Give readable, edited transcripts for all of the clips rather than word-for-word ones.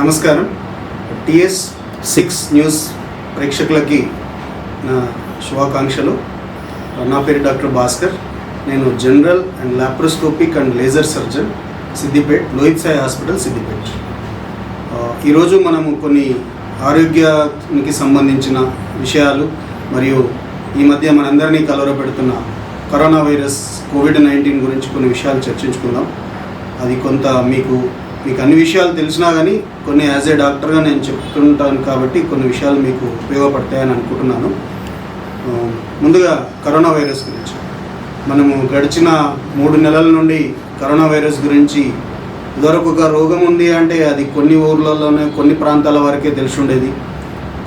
నమస్కారం. TS6 news ప్రేక్షకులకి నా శుభాకాంక్షలు. నా పేరు డాక్టర్ భాస్కర్. నేను general and laparoscopic and laser surgeon, Siddipet, Lohith Sai hospital, Siddipet. ఈరోజు మనము కొన్ని ఆరోగ్యానికి సంబంధించిన విషయాలు మరియు ఈ మధ్య మనందరినీ కలవరపెడుతున్న కరోనా వైరస్ కోవిడ్-19 గురించి కొన్ని విషయాలు చర్చించుకుందాం. అది కొంత మీకు అన్ని విషయాలు తెలిసినా కానీ కొన్ని యాజ్ ఏ డాక్టర్గా నేను చెప్తుంటాను కాబట్టి కొన్ని విషయాలు మీకు ఉపయోగపడతాయని అనుకుంటున్నాను. ముందుగా కరోనా వైరస్ గురించి మనము గడిచిన 3 నెలల నుండి కరోనా వైరస్ గురించి ఇదివరకు ఒక రోగం ఉంది అంటే అది కొన్ని ఊర్లలోనే కొన్ని ప్రాంతాల వరకే తెలిసి ఉండేది.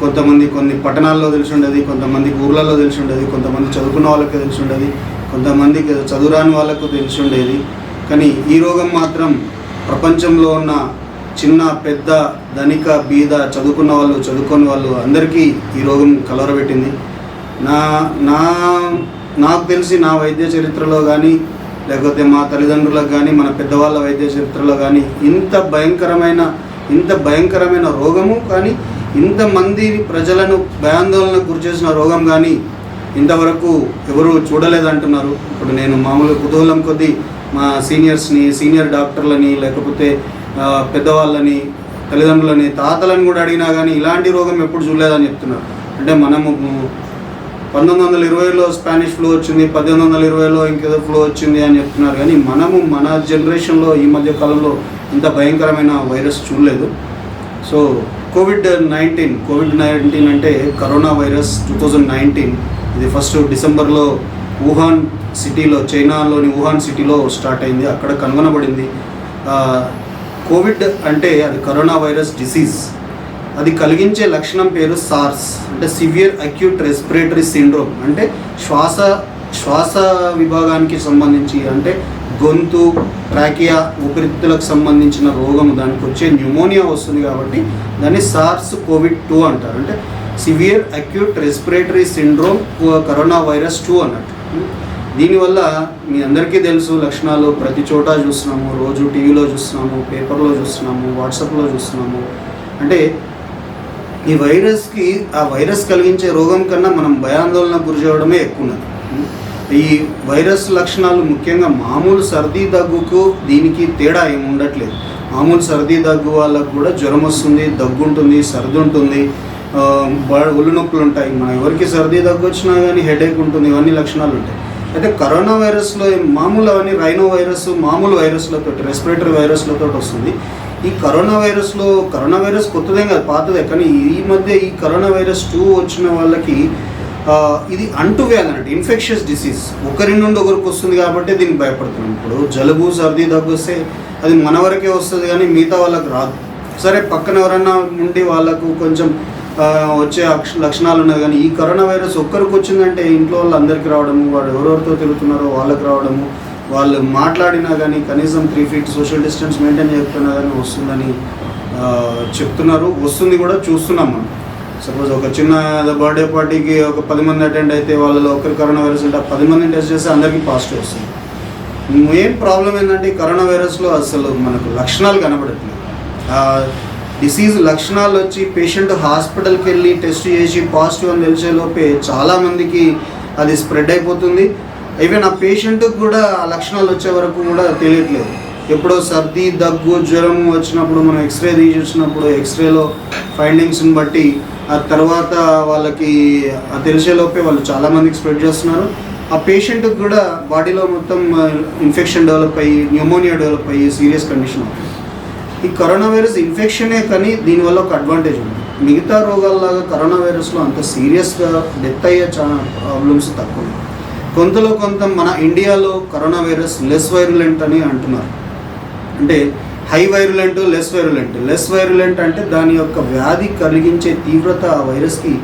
కొంతమంది కొన్ని పట్టణాల్లో తెలిసి ఉండేది, కొంతమందికి ఊర్లలో తెలిసి ఉండేది, కొంతమంది చదువుకున్న వాళ్ళకే తెలిసి ఉండేది, కొంతమందికి చదువురాని వాళ్ళకు తెలిసి ఉండేది. కానీ ఈ రోగం మాత్రం ప్రపంచంలో ఉన్న చిన్న పెద్ద ధనిక బీద చదువుకున్న వాళ్ళు చదువుకోని వాళ్ళు అందరికీ ఈ రోగం కలవరబెట్టింది. నాకు తెలిసి నా వైద్య చరిత్రలో కానీ లేకపోతే మా తల్లిదండ్రులకు కానీ మన పెద్దవాళ్ళ వైద్య చరిత్రలో కానీ ఇంత భయంకరమైన రోగము కానీ ఇంతమంది ప్రజలను భయాందోళనకు గురిచేసిన రోగం కానీ ఇంతవరకు ఎవరు చూడలేదంటున్నారు. ఇప్పుడు నేను మామూలుగా కుతూహలం కొద్దీ మా సీనియర్ డాక్టర్లని లేకపోతే పెద్దవాళ్ళని తల్లిదండ్రులని తాతలను కూడా అడిగినా కానీ ఇలాంటి రోగం ఎప్పుడు చూడలేదని చెప్తున్నారు. అంటే మనము 1920లో స్పానిష్ ఫ్లూ వచ్చింది, 1820లో ఇంకేదో ఫ్లూ వచ్చింది అని చెప్తున్నారు. కానీ మన జనరేషన్లో ఈ మధ్య కాలంలో ఇంత భయంకరమైన వైరస్ చూడలేదు. సో కోవిడ్-19 అంటే కరోనా వైరస్ 2019 ఇది ఫస్ట్ డిసెంబర్లో వుహాన్ సిటీలో, చైనాలోని వుహాన్ సిటీలో స్టార్ట్ అయింది. అక్కడ కనుగొనబడింది. కోవిడ్ అంటే అది కరోనా వైరస్ డిసీజ్. అది కలిగించే లక్షణం పేరు సార్స్, అంటే సివియర్ అక్యూట్ రెస్పిరేటరీ సిండ్రోమ్. అంటే శ్వాస విభాగానికి సంబంధించి అంటే గొంతు, ట్రాకియా, ఊపిరితిత్తులకు సంబంధించిన రోగం, దానికి వచ్చే న్యూమోనియా వస్తుంది కాబట్టి దాన్ని సార్స్ కోవిడ్-2 అంటారు. అంటే severe acute respiratory syndrome corona virus 2 అన్నట్టు. దీనివల్ల మీ అందరికీ తెలుసు లక్షణాలు, ప్రతి చోట చూస్తున్నాము, రోజు టీవీలో చూస్తున్నాము, పేపర్లో చూస్తున్నాము, వాట్సాప్లో చూస్తున్నాము. అంటే ఈ వైరస్ కలిగించే రోగం కన్నా మనం భయాందోళనకు గురి చేయడమే ఎక్కువ ఉన్నది. ఈ వైరస్ లక్షణాలు ముఖ్యంగా మామూలు సర్దీ దగ్గుకు దీనికి తేడా ఏమి ఉండట్లేదు. మామూలు సర్దీ దగ్గు వాళ్ళకు కూడా జ్వరం వస్తుంది, దగ్గు ఉంటుంది, సర్ది ఉంటుంది, ఒళ్ళు నొప్పులు ఉంటాయి. మనం ఎవరికి సర్దీ దగ్గు వచ్చినా కానీ హెడేక్ ఉంటుంది, ఇవన్నీ లక్షణాలు ఉంటాయి. అయితే కరోనా వైరస్లో మామూలు అవన్నీ రైనో వైరస్ మామూలు వైరస్లతో, రెస్పిరేటరీ వైరస్లతో వస్తుంది. ఈ కరోనా వైరస్ కొత్తదేం కాదు, పాతదే. కానీ ఈ మధ్య ఈ కరోనా వైరస్ 2 వచ్చిన వాళ్ళకి ఇది అంటువ్యాధి అన్నట్టు, ఇన్ఫెక్షియస్ డిసీజ్. ఒకరి నుండి ఒకరికి వస్తుంది కాబట్టి దీనికి భయపడుతున్నాం. ఇప్పుడు జలుబు సర్దీ దగ్గు వస్తే అది మన వరకే వస్తుంది కానీ మిగతా వాళ్ళకి రాదు. సరే పక్కన ఎవరన్నా ఉండి వాళ్ళకు కొంచెం వచ్చే లక్షణాలు ఉన్నది. కానీ ఈ కరోనా వైరస్ ఒక్కరికి వచ్చిందంటే ఇంట్లో వాళ్ళు అందరికీ రావడము, వాడు ఎవరెవరితో తిరుగుతున్నారో వాళ్ళకి రావడము, వాళ్ళు మాట్లాడినా కానీ కనీసం 3 feet సోషల్ డిస్టెన్స్ మెయింటైన్ చేస్తున్నా కానీ వస్తుందని చెప్తున్నారు. వస్తుంది కూడా, చూస్తున్నాం మనం. సపోజ్ ఒక చిన్న బర్త్డే పార్టీకి ఒక 10 మంది అటెండ్ అయితే వాళ్ళలో ఒకరికి కరోనా వైరస్ ఉంటే 10 మందిని టెస్ట్ చేస్తే అందరికీ పాజిటివ్ వస్తుంది. మెయిన్ ప్రాబ్లం ఏంటంటే ఈ కరోనా వైరస్లో అసలు మనకు లక్షణాలు కనబడట్లేదు. డిసీజ్ లక్షణాలు వచ్చి పేషెంట్ హాస్పిటల్కి వెళ్ళి టెస్ట్ చేసి పాజిటివ్ అని తెలిసేలోపే చాలామందికి అది స్ప్రెడ్ అయిపోతుంది. ఈవెన్ ఆ పేషెంట్కి కూడా ఆ లక్షణాలు వచ్చే వరకు కూడా తెలియట్లేదు. ఎప్పుడో సర్దీ దగ్గు జ్వరం వచ్చినప్పుడు మనం ఎక్స్రే తీసినప్పుడు ఎక్స్రేలో ఫైండింగ్స్ని బట్టి ఆ తర్వాత వాళ్ళకి తెలిసేలోపే వాళ్ళు చాలామందికి స్ప్రెడ్ చేస్తున్నారు. ఆ పేషెంట్కి కూడా బాడీలో మొత్తం ఇన్ఫెక్షన్ డెవలప్ అయ్యి న్యూమోనియా డెవలప్ అయ్యి సీరియస్ కండిషన్ అవుతుంది. ఈ కరోనా వైరస్ ఇన్ఫెక్షనే, కానీ దీనివల్ల ఒక అడ్వాంటేజ్ ఉంది. మిగతా రోగాల్లాగా కరోనా వైరస్లో అంత సీరియస్గా డెత్ అయ్యే చాలా ప్రాబ్లమ్స్ తక్కువ. కొంత మన ఇండియాలో కరోనా వైరస్ లెస్ వైరులెంట్ అని అంటున్నారు. అంటే హై వైరులెంట్, లెస్ వైరులెంట్ అంటే దాని యొక్క వ్యాధి కలిగించే తీవ్రత ఆ వైరస్కి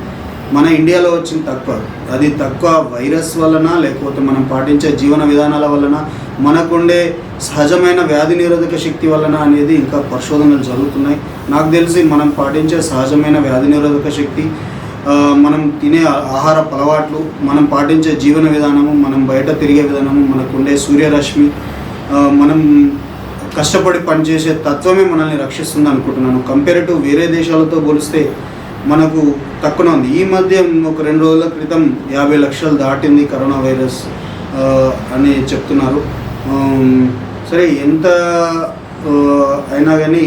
మన ఇండియాలో వచ్చింది తక్కువ. అది తక్కువ వైరస్ వలన లేకపోతే మనం పాటించే జీవన విధానాల వలన, మనకుండే సహజమైన వ్యాధి నిరోధక శక్తి వలన అనేది ఇంకా పరిశోధనలు జరుగుతున్నాయి. నాకు తెలిసి మనం పాటించే సహజమైన వ్యాధి నిరోధక శక్తి, మనం తినే ఆహారపు అలవాట్లు, మనం పాటించే జీవన విధానము, మనం బయట తిరిగే విధానము, మనకుండే సూర్యరశ్మి, మనం కష్టపడి పనిచేసే తత్వమే మనల్ని రక్షిస్తుంది అనుకుంటున్నాను. కంపేర్ టు వేరే దేశాలతో పోలిస్తే మనకు తక్కువ ఉంది. ఈ మధ్య ఒక 2 రోజుల క్రితం 50 లక్షలు దాటింది కరోనా వైరస్ అని చెప్తున్నారు. సరే, ఎంత అయినా కానీ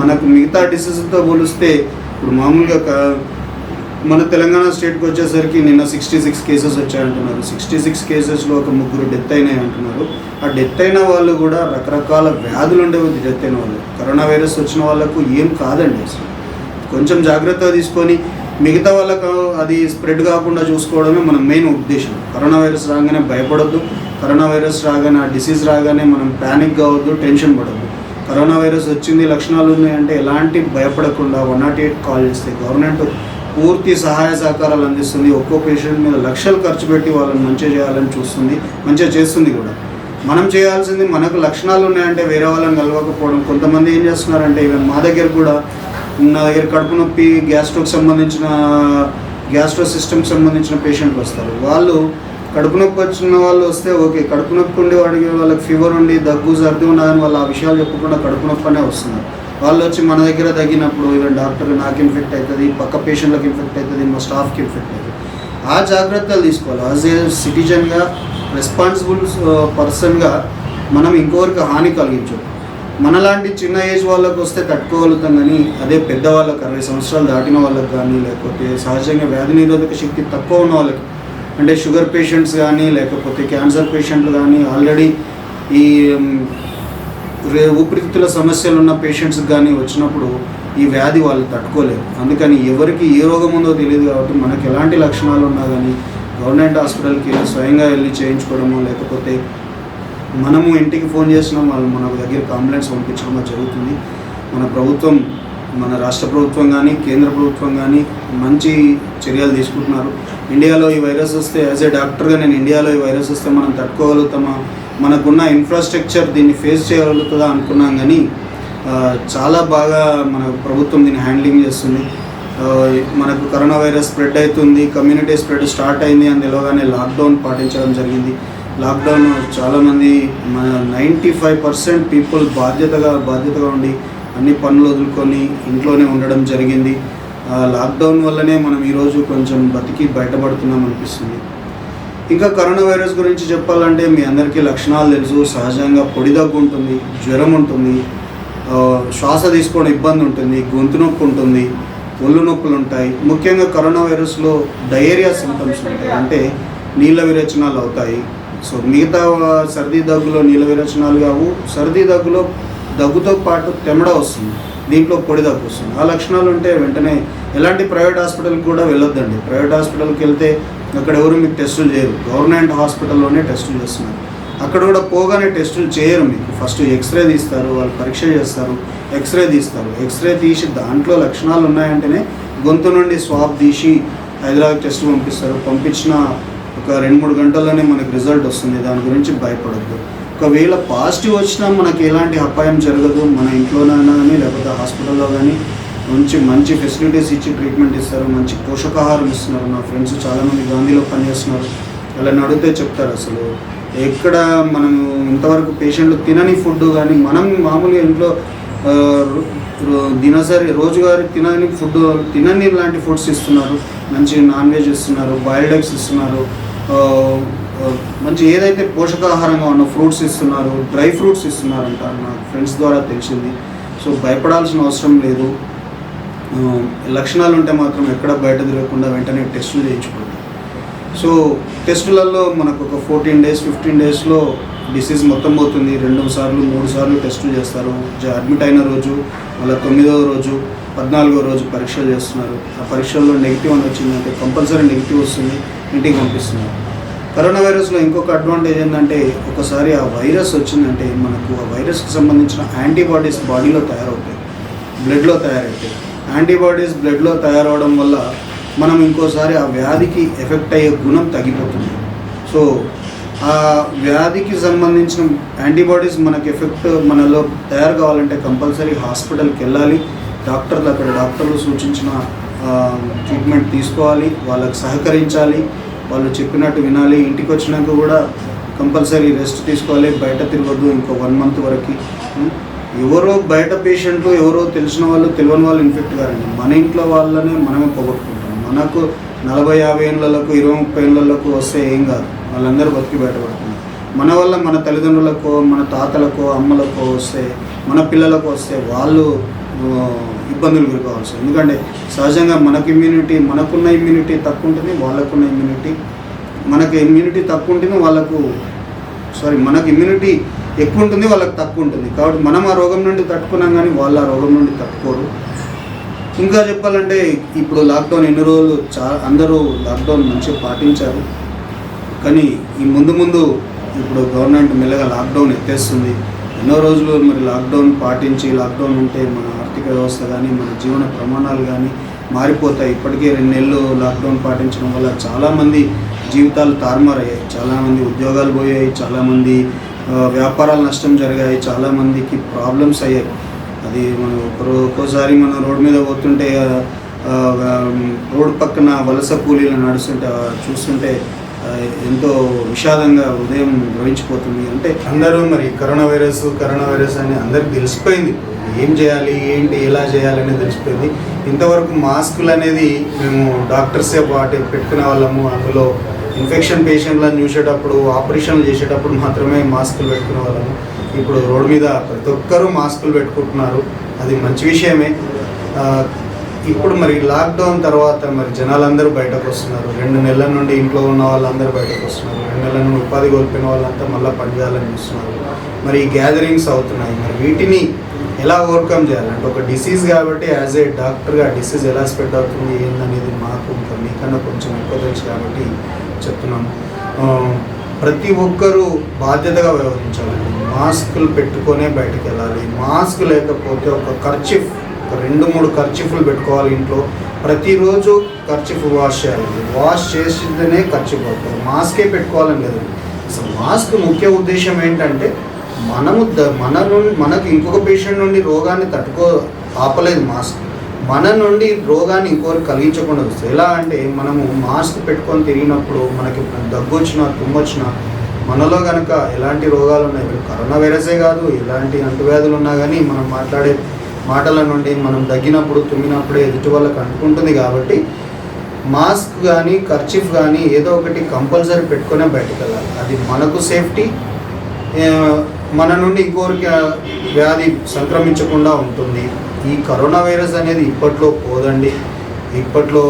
మనకు మిగతా డిసీజులతో పోలిస్తే ఇప్పుడు మామూలుగా మన తెలంగాణ స్టేట్కి వచ్చేసరికి నిన్న 66 కేసెస్ వచ్చాయంటున్నారు. 66 కేసెస్లో ఒక 3 డెత్ అయినాయి అంటున్నారు. ఆ డెత్ అయిన వాళ్ళు కూడా రకరకాల వ్యాధులు ఉండేవి. డెత్ అయిన వాళ్ళు కరోనా వైరస్ వచ్చిన వాళ్ళకు ఏం కాదండి. అసలు కొంచెం జాగ్రత్తగా తీసుకొని మిగతా వాళ్ళకు అది స్ప్రెడ్ కాకుండా చూసుకోవడమే మన మెయిన్ ఉద్దేశం. కరోనా వైరస్ రాగానే భయపడొద్దు. కరోనా వైరస్ రాగానే, ఆ డిసీజ్ రాగానే మనం ప్యానిక్ కావద్దు, టెన్షన్ పడద్దు. కరోనా వైరస్ వచ్చింది, లక్షణాలు ఉన్నాయంటే ఎలాంటి భయపడకుండా 108 కాల్ చేస్తే గవర్నమెంట్ పూర్తి సహాయ సహకారాలు అందిస్తుంది. ఒక్కో పేషెంట్ మీద లక్షలు ఖర్చు పెట్టి వాళ్ళని మంచిగా చేయాలని చూస్తుంది, మంచిగా చేస్తుంది కూడా. మనం చేయాల్సింది, మనకు లక్షణాలు ఉన్నాయంటే వేరే వాళ్ళని కలవకపోవడం. కొంతమంది ఏం చేస్తున్నారంటే, ఈవెన్ మా దగ్గర కూడా, నా దగ్గర కడుపు నొప్పి, గ్యాస్ట్రో సిస్టమ్కి సంబంధించిన పేషెంట్లు వస్తారు. వాళ్ళు కడుపు నొప్పి వచ్చిన వాళ్ళు వస్తే ఓకే, కడుపు నొప్పి ఉండి వాళ్ళకి ఫీవర్ ఉండి దగ్గు సర్ది ఉన్నదని వాళ్ళు ఆ విషయాలు చెప్పకుండా కడుపు నొప్పి అనే వస్తున్నారు. వాళ్ళు వచ్చి మన దగ్గర తగ్గినప్పుడు ఈవెన్ డాక్టర్ నాకు ఇన్ఫెక్ట్ అవుతుంది, పక్క పేషెంట్లకు ఇన్ఫెక్ట్ అవుతుంది, మా స్టాఫ్కి ఇన్ఫెక్ట్ అవుతుంది. ఆ జాగ్రత్తలు తీసుకోవాలి. యాజ్ ఏ సిటిజన్గా, రెస్పాన్సిబుల్ పర్సన్గా మనం ఇంకొకరికి హాని కలిగించదు. మనలాంటి చిన్న ఏజ్ వాళ్ళకు వస్తే తట్టుకోగలుగుతాం, కానీ అదే పెద్దవాళ్ళకి 60 సంవత్సరాలు దాటిన వాళ్ళకి కానీ, లేకపోతే సహజంగా వ్యాధి నిరోధక శక్తి తక్కువ ఉన్న వాళ్ళకి, అంటే షుగర్ పేషెంట్స్ కానీ, లేకపోతే క్యాన్సర్ పేషెంట్లు కానీ, ఆల్రెడీ ఈ ఊపిరితిత్తుల సమస్యలు ఉన్న పేషెంట్స్కి కానీ వచ్చినప్పుడు ఈ వ్యాధి వాళ్ళు తట్టుకోలేరు. అందుకని ఎవరికి ఏ రోగం ఉందో తెలియదు కాబట్టి మనకు ఎలాంటి లక్షణాలు ఉన్నా కానీ గవర్నమెంట్ హాస్పిటల్కి స్వయంగా వెళ్ళి చేయించుకోవడము, లేకపోతే మనము ఇంటికి ఫోన్ చేసినాం వాళ్ళు మన దగ్గర కంప్లైంట్స్ పంపించడమో జరుగుతుంది. మన ప్రభుత్వం, మన రాష్ట్ర ప్రభుత్వం కానీ, కేంద్ర ప్రభుత్వం కానీ మంచి చర్యలు తీసుకుంటున్నారు. ఇండియాలో ఈ వైరస్ వస్తే, యాజ్ ఏ డాక్టర్గా నేను ఇండియాలో ఈ వైరస్ వస్తే మనం తట్టుకోగలుగుతామా, మనకున్న ఇన్ఫ్రాస్ట్రక్చర్ దీన్ని ఫేస్ చేయగలుగుతుందా అనుకున్నాం, కానీ చాలా బాగా మన ప్రభుత్వం దీన్ని హ్యాండ్లింగ్ చేస్తుంది. మనకు కరోనా వైరస్ స్ప్రెడ్ అవుతుంది, కమ్యూనిటీ స్ప్రెడ్ స్టార్ట్ అయింది అని తెలియగానే లాక్డౌన్ పాటించడం జరిగింది. లాక్డౌన్ చాలామంది, మన 95% పీపుల్ బాధ్యతగా ఉండి అన్ని పనులు వదులుకొని ఇంట్లోనే ఉండడం జరిగింది. లాక్డౌన్ వల్లనే మనం ఈరోజు కొంచెం బతికి బయటపడుతున్నాం అనిపిస్తుంది. ఇంకా కరోనా వైరస్ గురించి చెప్పాలంటే మీ అందరికీ లక్షణాలు తెలుసు. సహజంగా పొడి దగ్గు ఉంటుంది, జ్వరం ఉంటుంది, శ్వాస తీసుకోవడం ఇబ్బంది ఉంటుంది, గొంతు నొప్పి ఉంటుంది, ఒళ్ళు నొప్పులు ఉంటాయి. ముఖ్యంగా కరోనా వైరస్లో డయేరియా సింప్టమ్స్ ఉంటాయి, అంటే నీళ్ళ విరేచనాలు అవుతాయి. సో మిగతా సర్దీ దగ్గులో నీళ్ళ విరేచనాలు కావు. సర్దీ దగ్గులో దగ్గుతో పాటు తెమడ వస్తుంది, దీంట్లో పొడి దగ్గు వస్తుంది. ఆ లక్షణాలు ఉంటే వెంటనే ఎలాంటి ప్రైవేట్ హాస్పిటల్కి కూడా వెళ్ళొద్దండి. ప్రైవేట్ హాస్పిటల్కి వెళ్తే అక్కడ ఎవరు మీకు టెస్టులు చేయరు, గవర్నమెంట్ హాస్పిటల్లోనే టెస్టులు చేస్తున్నారు. అక్కడ కూడా పోగానే టెస్టులు చేయరు, మీకు ఫస్ట్ ఎక్స్రే తీస్తారు, వాళ్ళు పరీక్ష చేస్తారు, ఎక్స్రే తీసి దాంట్లో లక్షణాలు ఉన్నాయంటేనే గొంతు నుండి స్వాబ్ తీసి హైదరాబాద్ టెస్ట్ పంపిస్తారు. పంపించిన ఒక 2-3 గంటల్లోనే మనకు రిజల్ట్ వస్తుంది. దాని గురించి భయపడద్దు. ఒకవేళ పాజిటివ్ వచ్చినా మనకి ఎలాంటి అపాయం జరగదు. మన ఇంట్లోనైనా కానీ, లేకపోతే హాస్పిటల్లో కానీ మంచి ఫెసిలిటీస్ ఇచ్చి ట్రీట్మెంట్ ఇస్తారు, మంచి పోషకాహారం ఇస్తున్నారు. నా ఫ్రెండ్స్ చాలామంది గాంధీలో పనిచేస్తున్నారు, వాళ్ళని అడిగితే చెప్తారు. అసలు ఎక్కడ మనము ఇంతవరకు పేషెంట్లు తినని ఫుడ్ కానీ, మనం మామూలుగా ఇంట్లో దినసరి రోజువారీ తినని లాంటి ఫుడ్స్ ఇస్తున్నారు. మంచి నాన్ వెజ్ ఇస్తున్నారు, బాయిల్డ్ ఎగ్స్ ఇస్తున్నారు, మంచి ఏదైతే పోషకాహారంగా ఉన్న ఫ్రూట్స్ ఇస్తున్నారు, డ్రై ఫ్రూట్స్ ఇస్తున్నారంట, నా ఫ్రెండ్స్ ద్వారా తెలిసింది. సో భయపడాల్సిన అవసరం లేదు. లక్షణాలు ఉంటే మాత్రం ఎక్కడ బయట తిరగకుండా వెంటనే టెస్టులు చేయించుకోండి. సో టెస్టులలో మనకు ఒక 14 days 15 daysలో డిసీజ్ మొత్తం పోతుంది. 2 సార్లు 3 సార్లు టెస్టులు చేస్తారు. అడ్మిట్ అయిన రోజు, మళ్ళీ 9వ రోజు, 14వ రోజు పరీక్షలు చేస్తున్నారు. ఆ పరీక్షల్లో నెగిటివ్ అని వచ్చిందంటే కంపల్సరీ నెగిటివ్ వస్తుంది, ఇంటికి పంపిస్తున్నారు. కరోనా వైరస్లో ఇంకొక అడ్వాంటేజ్ ఏంటంటే, ఒకసారి ఆ వైరస్ వచ్చిందంటే మనకు ఆ వైరస్కి సంబంధించిన యాంటీబాడీస్ బాడీలో తయారవుతాయి, బ్లడ్లో తయారవుతాయి. యాంటీబాడీస్ బ్లడ్లో తయారవడం వల్ల మనం ఇంకోసారి ఆ వ్యాధికి ఎఫెక్ట్ అయ్యే గుణం తగ్గిపోతుంది. సో ఆ వ్యాధికి సంబంధించిన యాంటీబాడీస్ మనలో తయారు కావాలంటే కంపల్సరీ హాస్పిటల్కి వెళ్ళాలి. అక్కడ డాక్టర్లు సూచించిన ట్రీట్మెంట్ తీసుకోవాలి, వాళ్ళకి సహకరించాలి, వాళ్ళు చెప్పినట్టు వినాలి. ఇంటికి వచ్చినాక కూడా కంపల్సరీ రెస్ట్ తీసుకోవాలి, బయట తిరగద్దు ఇంకో 1 మంత్ వరకు. ఎవరో బయట పేషెంట్లు ఎవరో తెలిసిన వాళ్ళు తెలియని వాళ్ళు ఇన్ఫెక్ట్ కారండి, మన ఇంట్లో వాళ్ళనే మనమే పోగొట్టుకుంటాం. మనకు 40-50 ఏళ్ళకు 20-30 ఏళ్ళకు వస్తే ఏం కాదు, వాళ్ళందరూ బతికి బయటపడుతున్నారు. మన వల్ల మన తల్లిదండ్రులకో మన తాతలకో అమ్మలకో వస్తే, మన పిల్లలకు వస్తే వాళ్ళు ఇబ్బందులు ఎదుర్కోవాల్సి. ఎందుకంటే సహజంగా మనకున్న ఇమ్యూనిటీ తక్కువ ఉంటుంది, వాళ్ళకున్న ఇమ్యూనిటీ మనకు తక్కువ ఉంటుంది, మనకు ఇమ్యూనిటీ ఎక్కువ ఉంటుంది, వాళ్ళకి తక్కువ ఉంటుంది. కాబట్టి మనం ఆ రోగం నుండి తట్టుకున్నాం కానీ వాళ్ళు ఆ రోగం నుండి తట్టుకోరు. ఇంకా చెప్పాలంటే ఇప్పుడు లాక్డౌన్ ఎన్ని రోజులు అందరూ లాక్డౌన్ మంచిగా పాటించారు. కానీ ఈ ముందు ఇప్పుడు గవర్నమెంట్ మెల్లగా లాక్డౌన్ ఎత్తేస్తుంది. ఎన్నో రోజులు మరి లాక్డౌన్ పాటించి, లాక్డౌన్ ఉంటే మన ఆర్థిక వ్యవస్థ కానీ మన జీవన ప్రమాణాలు కానీ మారిపోతాయి. ఇప్పటికే 2 నెలలు లాక్డౌన్ పాటించడం వల్ల చాలామంది జీవితాలు తారుమారయ్యాయి, చాలామంది ఉద్యోగాలు పోయాయి, చాలామంది వ్యాపారాలు నష్టం జరిగాయి, చాలామందికి ప్రాబ్లమ్స్ అయ్యాయి. అది మనం ఒక్కోసారి మనం రోడ్డు మీద పోతుంటే రోడ్డు పక్కన వలస కూలీలు నడుస్తుంటే చూస్తుంటే ఎంతో విషాదంగా ఉదయం గ్రహించిపోతుంది. అంటే అందరూ మరి కరోనా వైరస్ అని అందరికి తెలిసిపోయింది, ఏం చేయాలి ఏంటి ఎలా చేయాలనేది తెలిసిపోయింది. ఇంతవరకు మాస్కులు అనేది మేము డాక్టర్సే పెట్టుకునే వాళ్ళము. అందులో ఇన్ఫెక్షన్ పేషెంట్లను చూసేటప్పుడు, ఆపరేషన్లు చేసేటప్పుడు మాత్రమే మాస్కులు పెట్టుకునే వాళ్ళము. ఇప్పుడు రోడ్డు మీద ప్రతి ఒక్కరూ మాస్కులు పెట్టుకుంటున్నారు, అది మంచి విషయమే. ఇప్పుడు మరి లాక్డౌన్ తర్వాత మరి జనాలందరూ బయటకు వస్తున్నారు. 2 నెలల నుండి ఇంట్లో ఉన్న వాళ్ళందరూ బయటకు వస్తున్నారు. 2 నెలల నుండి ఉపాధి కోల్పోయిన వాళ్ళంతా మళ్ళీ పనిచేయాలని చూస్తున్నారు. మరి ఈ గ్యాదరింగ్స్ అవుతున్నాయి. మరి వీటిని ఎలా ఓవర్కమ్ చేయాలంటే, ఒక డిసీజ్ కాబట్టి యాజ్ ఏ డాక్టర్గా డిసీజ్ ఎలా స్ప్రెడ్ అవుతుంది ఏందనేది మాకు ఇంకా మీకన్నా కొంచెం ఎక్కువ తెలుసు కాబట్టి చెప్తున్నాను. ప్రతి ఒక్కరూ బాధ్యతగా వ్యవహరించాలండి. మాస్కులు పెట్టుకొనే బయటకు వెళ్ళాలి. మాస్క్ లేకపోతే ఒక 2-3 కర్చీఫ్లు పెట్టుకోవాలి ఇంట్లో. ప్రతిరోజు కర్చీఫ్ వాష్ చేయాలి. వాష్ చేసితేనే కర్చీఫ్ అవుతుంది, మాస్కే పెట్టుకోవాలని లేదు. అసలు మాస్క్ ముఖ్య ఉద్దేశం ఏంటంటే, మనకు ఇంకొక పేషెంట్ నుండి రోగాన్ని ఆపలేదు మాస్క్, మన నుండి రోగాన్ని ఇంకొకరికి కలిగించకుండా వస్తుంది. ఎలా అంటే, మనము మాస్క్ పెట్టుకొని తిరిగినప్పుడు మనకి దగ్గు వచ్చినా తుమ్ము వచ్చినా మనలో కనుక ఎలాంటి రోగాలు ఉన్నాయి, కరోనా వైరసే కాదు ఎలాంటి అంటువ్యాధులు ఉన్నా కానీ మనం మాట్లాడే మాటల నుండి మనం దగ్గినప్పుడు తుమ్మినప్పుడే ఎదుటి వాళ్ళకి అంటుకుంటుంది. కాబట్టి మాస్క్ కానీ కర్చీఫ్ కానీ ఏదో ఒకటి కంపల్సరీ పెట్టుకునే బయటకు వెళ్ళాలి. అది మనకు సేఫ్టీ, మన నుండి ఇంకోరికి వ్యాధి సంక్రమించకుండా ఉంటుంది. ఈ కరోనా వైరస్ అనేది ఇప్పట్లో పోదండి, ఇప్పట్లో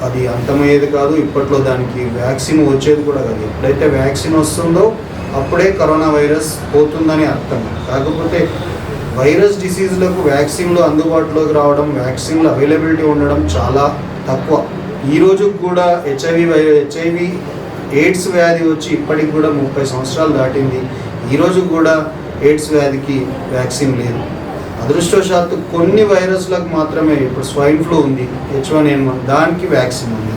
అది అంతమయ్యేది కాదు, ఇప్పట్లో దానికి వ్యాక్సిన్ వచ్చేది కూడా కాదు. ఎప్పుడైతే వ్యాక్సిన్ వస్తుందో అప్పుడే కరోనా వైరస్ పోతుందని అర్థం. కాకపోతే వైరస్ డిసీజ్లకు వ్యాక్సిన్లు అందుబాటులోకి రావడం, వ్యాక్సిన్లు అవైలబిలిటీ ఉండడం చాలా తక్కువ. ఈరోజు కూడా హెచ్ఐవి ఎయిడ్స్ వ్యాధి వచ్చి ఇప్పటికి కూడా 30 సంవత్సరాలు దాటింది. ఈరోజు కూడా ఎయిడ్స్ వ్యాధికి వ్యాక్సిన్ లేదు. అదృష్టవశాత్తు కొన్ని వైరస్లకు మాత్రమే, ఇప్పుడు స్వైన్ ఫ్లూ ఉంది, H1N1, దానికి వ్యాక్సిన్ ఉంది.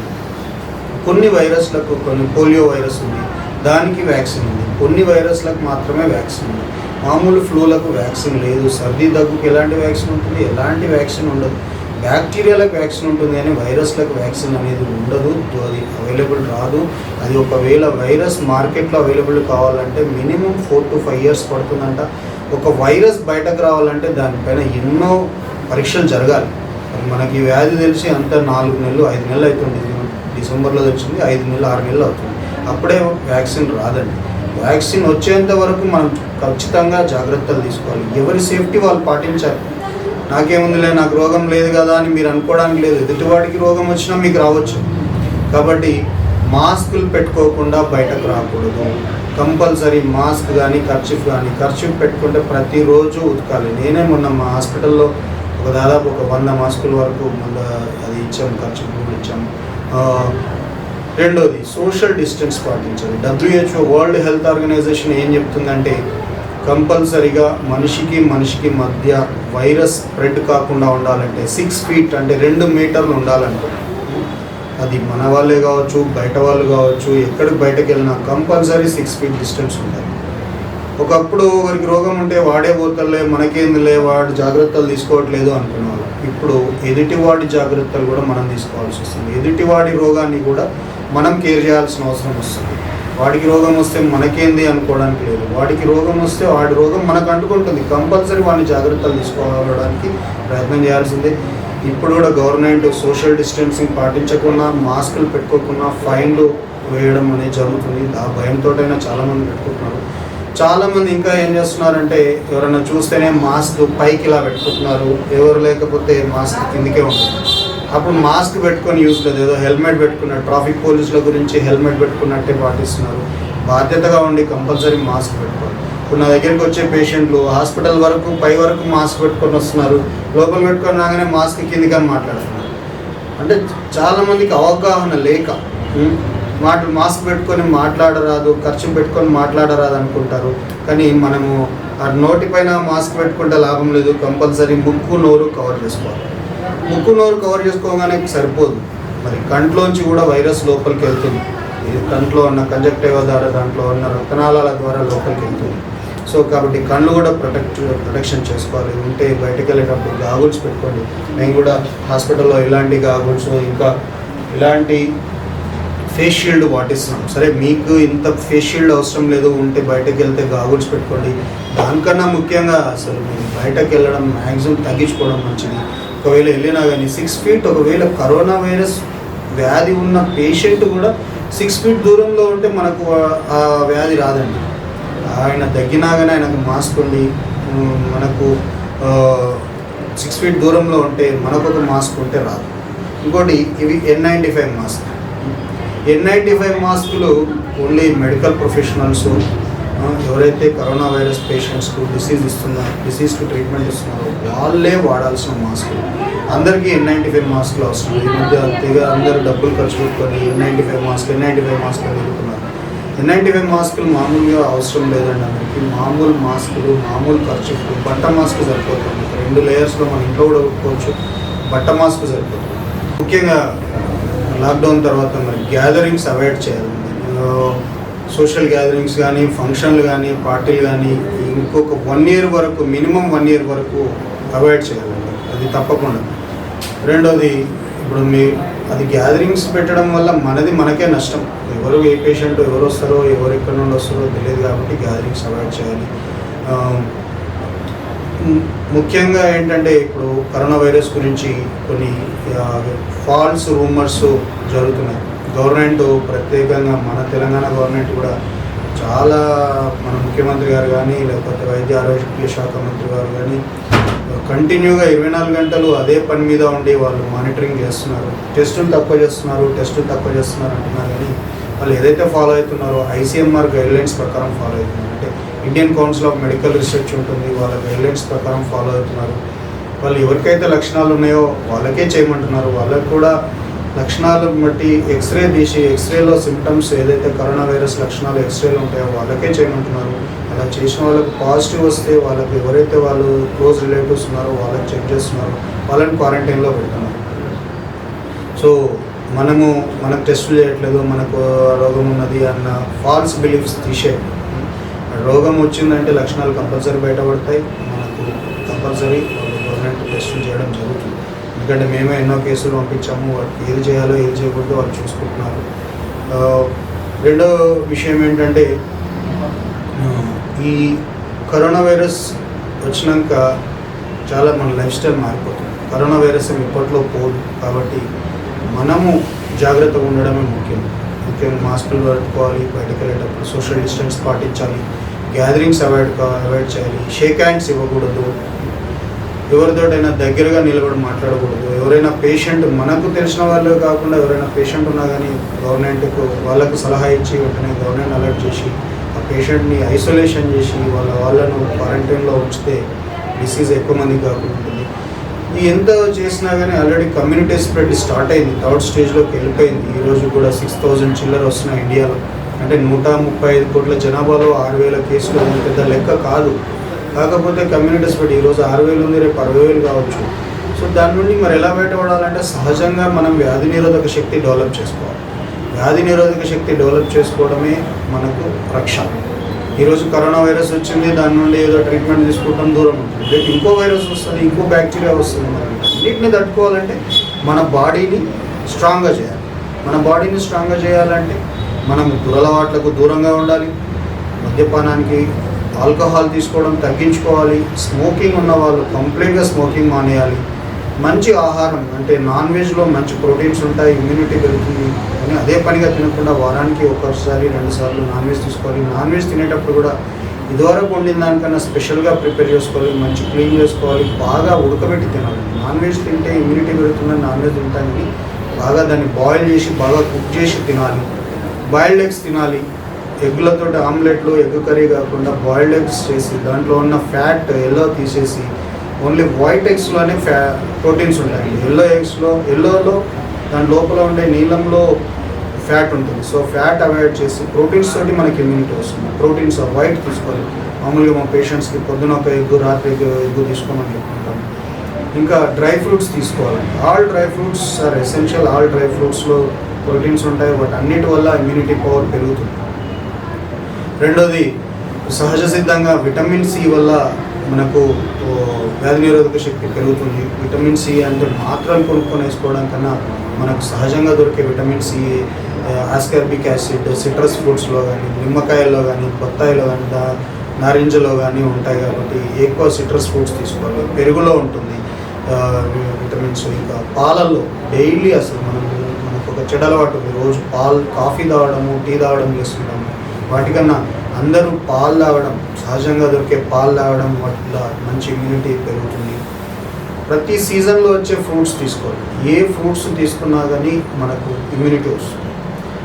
కొన్ని వైరస్లకు, కొన్ని పోలియో వైరస్ ఉంది, దానికి వ్యాక్సిన్ ఉంది. కొన్ని వైరస్లకు మాత్రమే వ్యాక్సిన్ ఉంది. మామూలు ఫ్లూలకు వ్యాక్సిన్ లేదు. సర్దీ దగ్గుకి ఎలాంటి వ్యాక్సిన్ ఉంటుంది? ఎలాంటి వ్యాక్సిన్ ఉండదు. బ్యాక్టీరియాలకు వ్యాక్సిన్ ఉంటుంది కానీ వైరస్లకు వ్యాక్సిన్ అనేది ఉండదు, అది అవైలబుల్ రాదు. అది ఒకవేళ వైరస్ మార్కెట్లో అవైలబుల్ కావాలంటే మినిమం 4 to 5 years పడుతుందంట. ఒక వైరస్ బయటకు రావాలంటే దానిపైన ఎన్నో పరీక్షలు జరగాలి. మనకి వ్యాధి తెలిసి అంత 4 నెలలు 5 నెలలు అవుతుంది. డిసెంబర్లో వచ్చింది, 5 నెలలు 6 నెలలు అవుతుంది. అప్పుడే వ్యాక్సిన్ రాదండి. వ్యాక్సిన్ వచ్చేంత వరకు మనం ఖచ్చితంగా జాగ్రత్తలు తీసుకోవాలి. ఎవరి సేఫ్టీ వాళ్ళు పాటించాలి. నాకేముందిలే, నాకు రోగం లేదు కదా అని మీరు అనుకోవడానికి లేదు. ఎదుటివాడికి రోగం వచ్చినా మీకు రావచ్చు. కాబట్టి మాస్కులు పెట్టుకోకుండా బయటకు రాకూడదు. కంపల్సరీ మాస్క్ కానీ కర్చీఫ్ పెట్టుకుంటే ప్రతిరోజు ఉతకాలి. నేనే మొన్న మా హాస్పిటల్లో దాదాపు 100 మాస్కుల వరకు అది ఇచ్చాము, కర్చీఫ్ కూడా ఇచ్చాము. రెండోది సోషల్ డిస్టెన్స్ పాటించాలి. WHO వరల్డ్ హెల్త్ ఆర్గనైజేషన్ ఏం చెప్తుందంటే, కంపల్సరీగా మనిషికి మధ్య వైరస్ స్ప్రెడ్ కాకుండా ఉండాలంటే 6 feet అంటే 2 మీటర్లు ఉండాలంటే, అది మన వాళ్ళే కావచ్చు బయట వాళ్ళు కావచ్చు, ఎక్కడికి బయటకు వెళ్ళినా కంపల్సరీ 6 feet డిస్టెన్స్ ఉండాలి. ఒకప్పుడు ఒకరికి రోగం ఉంటే వాడే పోతలే, మనకేందిలే, వాడు జాగ్రత్తలు తీసుకోవట్లేదు అనుకునేవాళ్ళు. ఇప్పుడు ఎదుటివాడి జాగ్రత్తలు కూడా మనం తీసుకోవాల్సి వస్తుంది. ఎదుటివాడి రోగాన్ని కూడా మనం కేర్ చేయాల్సిన అవసరం వస్తుంది. వాడికి రోగం వస్తే మనకేంది అనుకోవడానికి లేదు. వాడికి రోగం వస్తే వాడి రోగం మనకు అంటుకుంటుంది. కంపల్సరీ వాడిని జాగ్రత్తలు తీసుకోవడానికి ప్రయత్నం చేయాల్సిందే. ఇప్పుడు కూడా గవర్నమెంట్ సోషల్ డిస్టెన్సింగ్ పాటించకుండా, మాస్కులు పెట్టుకోకుండా ఫైన్లు వేయడం అనేది జరుగుతుంది. ఆ భయంతోటైనా చాలామంది పెట్టుకుంటున్నారు. చాలామంది ఇంకా ఏం చేస్తున్నారంటే, ఎవరైనా చూస్తేనే మాస్క్ పైకి ఇలా పెట్టుకుంటున్నారు, ఎవరు లేకపోతే మాస్క్ కిందికే ఉంటుంది. అప్పుడు మాస్క్ పెట్టుకొని యూజ్ లేదు, ఏదో హెల్మెట్ పెట్టుకున్నారు. ట్రాఫిక్ పోలీసుల గురించి హెల్మెట్ పెట్టుకున్నట్టే పాటిస్తున్నారు. బాధ్యతగా ఉండి కంపల్సరీ మాస్క్ పెట్టుకోవాలి. ఇప్పుడు నా దగ్గరికి వచ్చే పేషెంట్లు హాస్పిటల్ వరకు పై వరకు మాస్క్ పెట్టుకొని వస్తున్నారు, లోపల పెట్టుకొని రాగానే మాస్క్ కిందికని మాట్లాడుతున్నారు. అంటే చాలామందికి అవగాహన లేక మాస్క్ పెట్టుకొని మాట్లాడరాదు, ఖర్చు పెట్టుకొని మాట్లాడరాదు అనుకుంటారు. కానీ మనము ఆ నోటిపైన మాస్క్ పెట్టుకుంటే లాభం లేదు. కంపల్సరీ ముక్కు నోరు కవర్ చేసుకోవాలి. ముక్కు నోరు కవర్ చేసుకోగానే సరిపోదు, మరి కంట్లోంచి కూడా వైరస్ లోపలికి వెళ్తుంది. ఇది కంట్లో ఉన్న కంజక్టివా ద్వారా, దాంట్లో ఉన్న రక్తనాళాల ద్వారా లోపలికి వెళ్తుంది. సో కాబట్టి కళ్ళు కూడా ప్రొటెక్షన్ చేసుకోవాలి. ఉంటే బయటకు వెళ్ళేటప్పుడు గాగుల్స్ పెట్టుకోండి. మేము కూడా హాస్పిటల్లో ఇలాంటి గాగుల్స్, ఇంకా ఇలాంటి ఫేస్ షీల్డ్ వాటిస్తున్నాం. సరే, మీకు ఇంత ఫేస్ షీల్డ్ అవసరం లేదు, ఉంటే బయటకు వెళ్తే గాగుల్స్ పెట్టుకోండి. దానికన్నా ముఖ్యంగా అసలు మీరు బయటకు వెళ్ళడం మ్యాక్సిమం తగ్గించుకోవడం మంచిది. ఒకవేళ వెళ్ళినా కానీ 6 feet, ఒకవేళ కరోనా వైరస్ వ్యాధి ఉన్న పేషెంట్ కూడా 6 feet దూరంలో ఉంటే మనకు ఆ వ్యాధి రాదండి. ఆయన తగ్గినా కానీ ఆయనకు మాస్క్ ఉండి, మనకు 6 feet దూరంలో ఉంటే మనకు ఒక మాస్క్ ఉంటే రాదు. ఇంకోటి, ఇవి N95 మాస్క్. N95 మాస్కులు ఓన్లీ మెడికల్ ప్రొఫెషనల్స్, ఎవరైతే కరోనా వైరస్ పేషెంట్స్కు డిసీజ్కి ట్రీట్మెంట్ ఇస్తున్నారో వాళ్ళే వాడాల్సిన మాస్కులు. అందరికీ N95 మాస్కులు అవసరం. ఈ మధ్య తెగ అందరూ డబ్బులు ఖర్చు పెట్టుకొని N95 మాస్కులు తిరుగుతున్నారు. N95 మాస్కులు మామూలుగా అవసరం లేదండి. అందరికీ మామూలు మాస్కులు, మామూలు ఖర్చు, బట్ట మాస్క్ సరిపోతుంది. 2 లేయర్స్లో మన ఇంట్లో కూడా పెట్టుకోవచ్చు. బట్ట మాస్క్ సరిపోతుంది. ముఖ్యంగా లాక్డౌన్ తర్వాత మరి గ్యాదరింగ్స్ అవాయిడ్ చేయాలి. సోషల్ గ్యాదరింగ్స్ కానీ, ఫంక్షన్లు కానీ, పార్టీలు కానీ ఇంకొక 1 year వరకు, మినిమం 1 year వరకు అవాయిడ్ చేయాలండి. అది తప్పకుండా. రెండోది, ఇప్పుడు అది గ్యాదరింగ్స్ పెట్టడం వల్ల మనకే నష్టం. ఎవరు ఏ పేషెంట్ ఎవరు వస్తారో, ఎవరు ఎక్కడి నుండి వస్తారో తెలియదు కాబట్టి గ్యాదరింగ్స్ అవాయిడ్ చేయాలి. ముఖ్యంగా ఏంటంటే, ఇప్పుడు కరోనా వైరస్ గురించి కొన్ని ఫాల్స్ రూమర్స్ జరుగుతున్నాయి. గవర్నమెంట్ ప్రత్యేకంగా మన తెలంగాణ గవర్నమెంట్ కూడా చాలా, మన ముఖ్యమంత్రి గారు కానీ, లేకపోతే వైద్య ఆరోగ్య శాఖ మంత్రి గారు కానీ కంటిన్యూగా 24 గంటలు అదే పని మీద ఉండి వాళ్ళు మానిటరింగ్ చేస్తున్నారు. టెస్టులు తక్కువ చేస్తున్నారు అంటున్నారు. కానీ వాళ్ళు ఏదైతే ఫాలో అవుతున్నారో ICMR గైడ్లైన్స్ ప్రకారం ఫాలో అవుతున్నారు. అంటే Indian council of medical research ఉంటుంది, వాళ్ళ గైడ్లైన్స్ ప్రకారం ఫాలో అవుతున్నారు. వాళ్ళు ఎవరికైతే లక్షణాలు ఉన్నాయో వాళ్ళకే చేయమంటున్నారు. వాళ్ళకు కూడా లక్షణాలు బట్టి ఎక్స్రే తీసి, ఎక్స్రేలో సిమ్టమ్స్ ఏదైతే కరోనా వైరస్ లక్షణాలు ఎక్స్రేలో ఉంటాయో వాళ్ళకే చేయమంటున్నారు. అలా చేసిన వాళ్ళకి పాజిటివ్ వస్తే వాళ్ళకి ఎవరైతే వాళ్ళు క్లోజ్ రిలేటివ్స్ ఉన్నారో వాళ్ళకి చెక్ చేస్తున్నారు, వాళ్ళని క్వారంటైన్లో పెడుతున్నారు. సో మనకు టెస్టులు చేయట్లేదు, మనకు రోగం ఉన్నది అన్న ఫాల్స్ బిలీఫ్స్ తీసేయండి. రోగం వచ్చిందంటే లక్షణాలు కంపల్సరీ బయటపడతాయి. మనకు కంపల్సరీ గవర్నమెంట్ టెస్టులు చేయడం జరుగుతుంది. ఎందుకంటే మేమే ఎన్నో కేసులు పంపించాము. వాటికి ఏది చేయాలో ఏది చేయకూడదో వాళ్ళు చూసుకుంటున్నారు. రెండో విషయం ఏంటంటే, ఈ కరోనా వైరస్ వచ్చినాక చాలా మన లైఫ్ స్టైల్ మారిపోతుంది. కరోనా వైరస్ ఇప్పట్లో పోదు కాబట్టి మనము జాగ్రత్తగా ఉండడమే ముఖ్యంగా మాస్కులు పెట్టుకోవాలి, బయటకు వెళ్ళేటప్పుడు సోషల్ డిస్టెన్స్ పాటించాలి, గ్యాదరింగ్స్ అవాయిడ్ చేయాలి, షేక్ హ్యాండ్స్ ఇవ్వకూడదు, ఎవరితోటైనా దగ్గరగా నిలబడి మాట్లాడకూడదు. ఎవరైనా పేషెంట్, మనకు తెలిసిన వాళ్ళు కాకుండా ఎవరైనా పేషెంట్ ఉన్నా కానీ గవర్నమెంట్కు వాళ్ళకు సలహా ఇచ్చి వెంటనే గవర్నమెంట్ అలర్ట్ చేసి ఆ పేషెంట్ని ఐసోలేషన్ చేసి వాళ్ళను క్వారంటైన్లో ఉంచితే డిసీజ్ ఎక్కువ మందికి కాకుండా ఉంటుంది. ఎంత చేసినా కానీ ఆల్రెడీ కమ్యూనిటీ స్ప్రెడ్ స్టార్ట్ అయింది, 3rd స్టేజ్లోకి వెళ్ళిపోయింది. ఈరోజు కూడా 6,000 చిల్లర వస్తున్నాయి ఇండియాలో. అంటే 135 కోట్ల జనాభాలో 6,000 కేసులు పెద్ద లెక్క కాదు. కాకపోతే కమ్యూనిటీ స్ప్రెడ్ ఈరోజు 6,000 ఉంది, రేపు 60,000 కావచ్చు. సో దాని నుండి మరి ఎలా బయటపడాలంటే సహజంగా మనం వ్యాధి నిరోధక శక్తి డెవలప్ చేసుకోవాలి. వ్యాధి నిరోధక శక్తి డెవలప్ చేసుకోవడమే మనకు రక్ష. ఈరోజు కరోనా వైరస్ వచ్చింది, దాని నుండి ఏదో ట్రీట్మెంట్ తీసుకుంటాం, దూరం ఉంటుంది. రేపు ఇంకో వైరస్ వస్తుంది, ఇంకో బ్యాక్టీరియా వస్తుంది. అన్నింటినీ తట్టుకోవాలంటే మన బాడీని స్ట్రాంగ్గా చేయాలి. మన బాడీని స్ట్రాంగ్గా చేయాలంటే మనం దురలవాట్లకు దూరంగా ఉండాలి. మద్యపానానికి, ఆల్కహాల్ తీసుకోవడం తగ్గించుకోవాలి. స్మోకింగ్ ఉన్న వాళ్ళు కంప్లీట్గా స్మోకింగ్ మానేయాలి. మంచి ఆహారం అంటే నాన్ వెజ్లో మంచి ప్రోటీన్స్ ఉంటాయి, ఇమ్యూనిటీ పెరుగుతుంది. కానీ అదే పనిగా తినకుండా వారానికి ఒకసారి 2 సార్లు నాన్ వెజ్ తీసుకోవాలి. నాన్ వెజ్ తినేటప్పుడు కూడా ఇదివరకు వండిన దానికన్నా స్పెషల్గా ప్రిపేర్ చేసుకోవాలి, మంచి క్లీన్ చేసుకోవాలి, బాగా ఉడకబెట్టి తినాలి. నాన్ వెజ్ తింటే ఇమ్యూనిటీ పెరుగుతుందని నాన్ వెజ్ తింటామని బాగా దాన్ని బాయిల్ చేసి బాగా కుక్ చేసి తినాలి. బాయిల్డ్ ఎగ్స్ తినాలి. ఎగ్లతో ఆమ్లెట్లు, ఎగ్ కర్రీ కాకుండా బాయిల్డ్ ఎగ్స్ చేసి దాంట్లో ఉన్న ఫ్యాట్ ఎల్లో తీసేసి ఓన్లీ వైట్ ఎగ్స్లోనే ప్రోటీన్స్ ఉంటాయండి. ఎల్లోలో దాని లోపల ఉండే నీలంలో ఫ్యాట్ ఉంటుంది. సో ఫ్యాట్ అవాయిడ్ చేసి ప్రోటీన్స్ తోటి మనకి ఇమ్యూనిటీ వస్తుంది. ప్రోటీన్స్ వైట్ తీసుకోవాలి. మామూలుగా మా పేషెంట్స్కి పొద్దున ఒక ఎగ్గు, రాత్రి ఎగ్గు తీసుకోమని చెప్పుకుంటాం. ఇంకా డ్రై ఫ్రూట్స్ తీసుకోవాలండి. All dry fruits are essential. All dry ఫ్రూట్స్లో ప్రోటీన్స్ ఉంటాయి. వాటి అన్నిటి వల్ల ఇమ్యూనిటీ పవర్ పెరుగుతుంది. రెండోది, సహజ సిద్ధంగా విటమిన్ సి వల్ల మనకు వ్యాధి నిరోధక శక్తి పెరుగుతుంది. విటమిన్ సి అంటే మాత్రలు కొనుక్కొని వేసుకోవడం కన్నా మనకు సహజంగా దొరికే vitamin C ascorbic acid citrus ఫ్రూట్స్లో కానీ, నిమ్మకాయల్లో కానీ, బత్తాయిలో కానీ, నారింజలో కానీ ఉంటాయి. కాబట్టి ఎక్కువ సిట్రస్ ఫ్రూట్స్ తీసుకోవాలి. పెరుగులో ఉంటుంది విటమిన్స్. ఇంకా పాలల్లో డైలీ అసలు మనకు ఒక చెడు అలవాటు ఉంది. రోజు కాఫీ తాగడము, టీ తాగడం చేస్తుంటాము. వాటికన్నా అందరూ పాలు తాగడం, సహజంగా దొరికే పాలు తాగడం వల్ల మంచి ఇమ్యూనిటీ పెరుగుతుంది. ప్రతి సీజన్లో వచ్చే ఫ్రూట్స్ తీసుకోవాలి. ఏ ఫ్రూట్స్ తీసుకున్నా కానీ మనకు ఇమ్యూనిటీ వస్తుంది.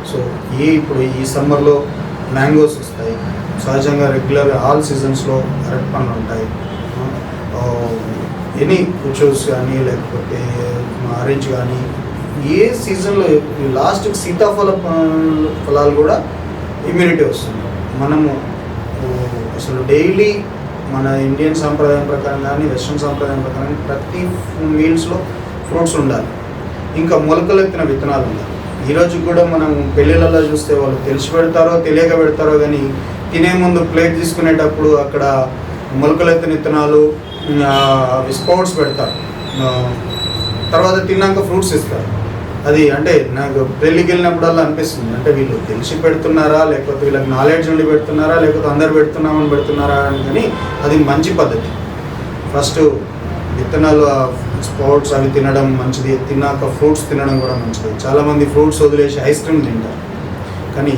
సో ఇప్పుడు ఈ సమ్మర్లో మ్యాంగోస్ వస్తాయి. సహజంగా రెగ్యులర్ ఆల్ సీజన్స్లో అరటి పండ్లు ఉంటాయి. ఎనీ ఫ్రూట్స్ కానీ లేకపోతే ఆరెంజ్ కానీ ఏ సీజన్లో లాస్ట్కి సీతాఫల ఫలాలు కూడా ఇమ్యూనిటీ వస్తుంది. మనము అసలు డైలీ మన ఇండియన్ సాంప్రదాయం ప్రకారం కానీ వెస్ట్రన్ సాంప్రదాయం ప్రకారం ప్రతి మీల్స్లో ఫ్రూట్స్ ఉండాలి. ఇంకా మొలకలెత్తిన విత్తనాలు ఉండాలి. ఈరోజు కూడా మనం పెళ్ళిళ్ళలో చూస్తే వాళ్ళు తెలిసి పెడతారో తెలియక పెడతారో కానీ తినే ముందు ప్లేట్ తీసుకునేటప్పుడు అక్కడ మొలకలెత్తిన విత్తనాలు అవి స్పౌట్స్ పెడతారు. తర్వాత తిన్నాక ఫ్రూట్స్ ఇస్తారు. అది అంటే నాకు పెళ్ళికి వెళ్ళినప్పుడల్లా అనిపిస్తుంది, అంటే వీళ్ళు తెలిసి పెడుతున్నారా లేకపోతే వీళ్ళకి నాలెడ్జ్ ఉండి పెడుతున్నారా లేకపోతే అందరు పెడుతున్నారా అని. కానీ అది మంచి పద్ధతి. ఫస్ట్ విత్తనాలు స్పౌట్స్ అవి తినడం మంచిది. తిన్నాక ఫ్రూట్స్ తినడం కూడా మంచిది. చాలామంది ఫ్రూట్స్ వదిలేసి ఐస్ క్రీమ్ తింటారు. కానీ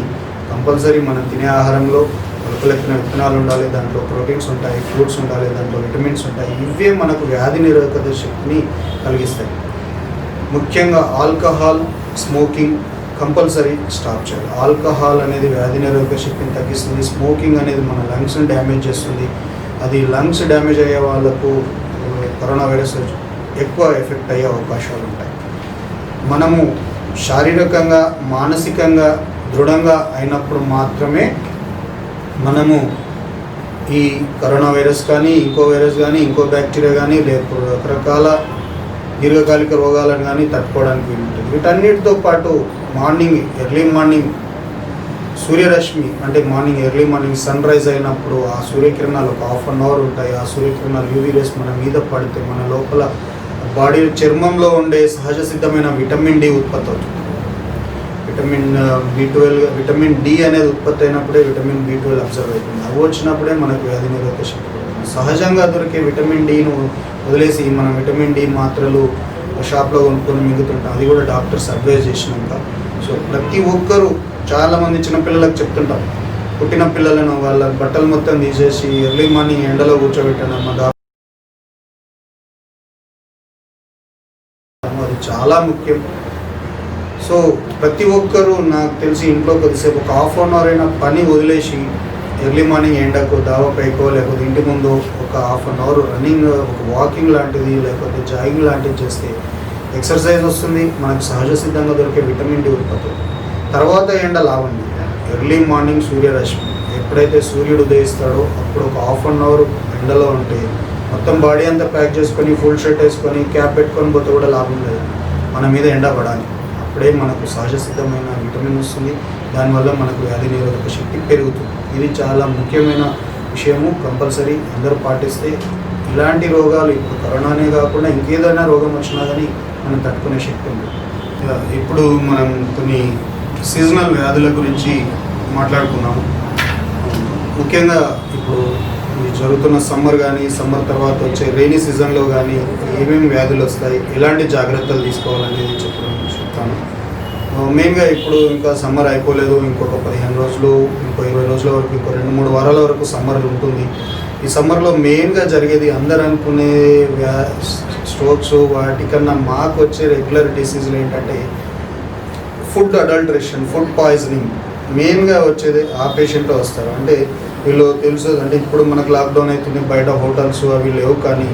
కంపల్సరీ మనం తినే ఆహారంలో మొలకలెత్తిన విత్తనాలు ఉండాలి, దాంట్లో ప్రోటీన్స్ ఉంటాయి, ఫ్రూట్స్ ఉండాలి, దాంట్లో విటమిన్స్ ఉంటాయి. ఇవే మనకు వ్యాధి నిరోధక శక్తిని కలిగిస్తాయి. ముఖ్యంగా ఆల్కహాల్, స్మోకింగ్ కంపల్సరీ స్టాప్ చేయాలి. ఆల్కహాల్ అనేది వ్యాధి నిరోధక శక్తిని తగ్గిస్తుంది. స్మోకింగ్ అనేది మన లంగ్స్ని డ్యామేజ్ చేస్తుంది. అది లంగ్స్ డ్యామేజ్ అయ్యే వాళ్ళకు కరోనా వైరస్ ఎక్కువ ఎఫెక్ట్ అయ్యే అవకాశాలు ఉంటాయి. మనము శారీరకంగా, మానసికంగా దృఢంగా అయినప్పుడు మాత్రమే మనము ఈ కరోనా వైరస్ కానీ ఇంకో వైరస్ కానీ ఇంకో బ్యాక్టీరియా కానీ లేకపోతే రకరకాల దీర్ఘకాలిక రోగాలను కానీ తట్టుకోవడానికి వీలుంటుంది. వీటన్నిటితో పాటు ఎర్లీ మార్నింగ్ సూర్యరశ్మి అంటే ఎర్లీ మార్నింగ్ సన్ రైజ్ అయినప్పుడు ఆ సూర్యకిరణాలు ఒక 1/2 అవర్ ఉంటాయి. ఆ సూర్యకిరణాలు యూవీ రేస్ మన మీద పడితే మన లోపల బాడీ చర్మంలో ఉండే సహజ సిద్ధమైన విటమిన్ డి ఉత్పత్తి అవుతుంది. విటమిన్ డి అనేది ఉత్పత్తి అయినప్పుడే విటమిన్ B12 అబ్జర్వ్ అవుతుంది. అవి వచ్చినప్పుడే మనకు వ్యాధి నిరోధక శక్తి పడుతుంది. సహజంగా దొరికే విటమిన్ డిను వదిలేసి మనం విటమిన్ డి మాత్రలు షాప్లో కొనుక్కొని మింగుతుంటాం. అది కూడా డాక్టర్స్ అడ్వైజ్ చేసినాక. సో ప్రతి ఒక్కరూ చాలామంది చిన్నపిల్లలకు చెప్తుంటాం, పుట్టిన పిల్లలను వాళ్ళ బట్టలు మొత్తం తీసేసి ఎర్లీ మార్నింగ్ ఎండలో కూర్చోబెట్టడం, అది చాలా ముఖ్యం. సో ప్రతి ఒక్కరూ నాకు తెలిసి ఇంట్లో కొద్దిసేపు ఒక 1/2 అవర్ అయినా పని వదిలేసి ఎర్లీ మార్నింగ్ ఎండకు దావపైకో లేకపోతే ఇంటి ముందు ఒక 1/2 అవర్ రన్నింగ్, ఒక వాకింగ్ లాంటిది లేకపోతే జాగింగ్ లాంటిది చేస్తే ఎక్సర్సైజ్ వస్తుంది. మనకు సహజ సిద్ధంగా దొరికే విటమిన్ డి ఉత్పత్తి. తర్వాత ఎండ లావండి. ఎర్లీ మార్నింగ్ సూర్యరశ్మి ఎప్పుడైతే సూర్యుడు ఉదయిస్తాడో అప్పుడు ఒక 1/2 అవర్ ఎండలో ఉంటే మొత్తం బాడీ అంతా ప్యాక్ చేసుకొని ఫుల్ షర్ట్ వేసుకొని క్యాప్ పెట్టుకొని పోతే కూడా లాభం లేదు. మన మీద ఎండ పడాలి. అప్పుడే మనకు సహజ సిద్ధమైన విటమిన్ వస్తుంది. దానివల్ల మనకు వ్యాధి నిరోధక శక్తి పెరుగుతుంది. ఇది చాలా ముఖ్యమైన విషయము. కంపల్సరీ అందరూ పాటిస్తే ఇలాంటి రోగాలు ఇప్పుడు కరోనానే కాకుండా ఇంకేదైనా రోగం వచ్చినా కానీ మనం తట్టుకునే శక్తి ఉంది. ఇప్పుడు మనం కొన్ని సీజనల్ వ్యాధుల గురించి మాట్లాడుకున్నాము. ముఖ్యంగా ఇప్పుడు ఈ జరుగుతున్న సమ్మర్ కానీ సమ్మర్ తర్వాత వచ్చే రెయినీ సీజన్లో కానీ ఏమేమి వ్యాధులు వస్తాయి, ఎలాంటి జాగ్రత్తలు తీసుకోవాలనేది చెప్తాను. మెయిన్గా ఇప్పుడు ఇంకా సమ్మర్ అయిపోలేదు, ఇంకొక 15 రోజులు, ఇంకో 20 రోజుల వరకు, ఇంకో 2-3 వారాల వరకు సమ్మర్ ఉంటుంది. ఈ సమ్మర్లో మెయిన్గా జరిగేది అందరు అనుకునే స్ట్రోక్స్ వాటికన్నా మాకు వచ్చే రెగ్యులర్ డిసీజులు ఏంటంటే ఫుడ్ అడల్టరేషన్, ఫుడ్ పాయిజనింగ్ మెయిన్గా వచ్చేది ఆ పేషెంట్లో వస్తారు. అంటే వీళ్ళు తెలుసు అంటే ఇప్పుడు మనకు లాక్డౌన్ అవుతుంది, బయట హోటల్స్ అవి లేవు, కానీ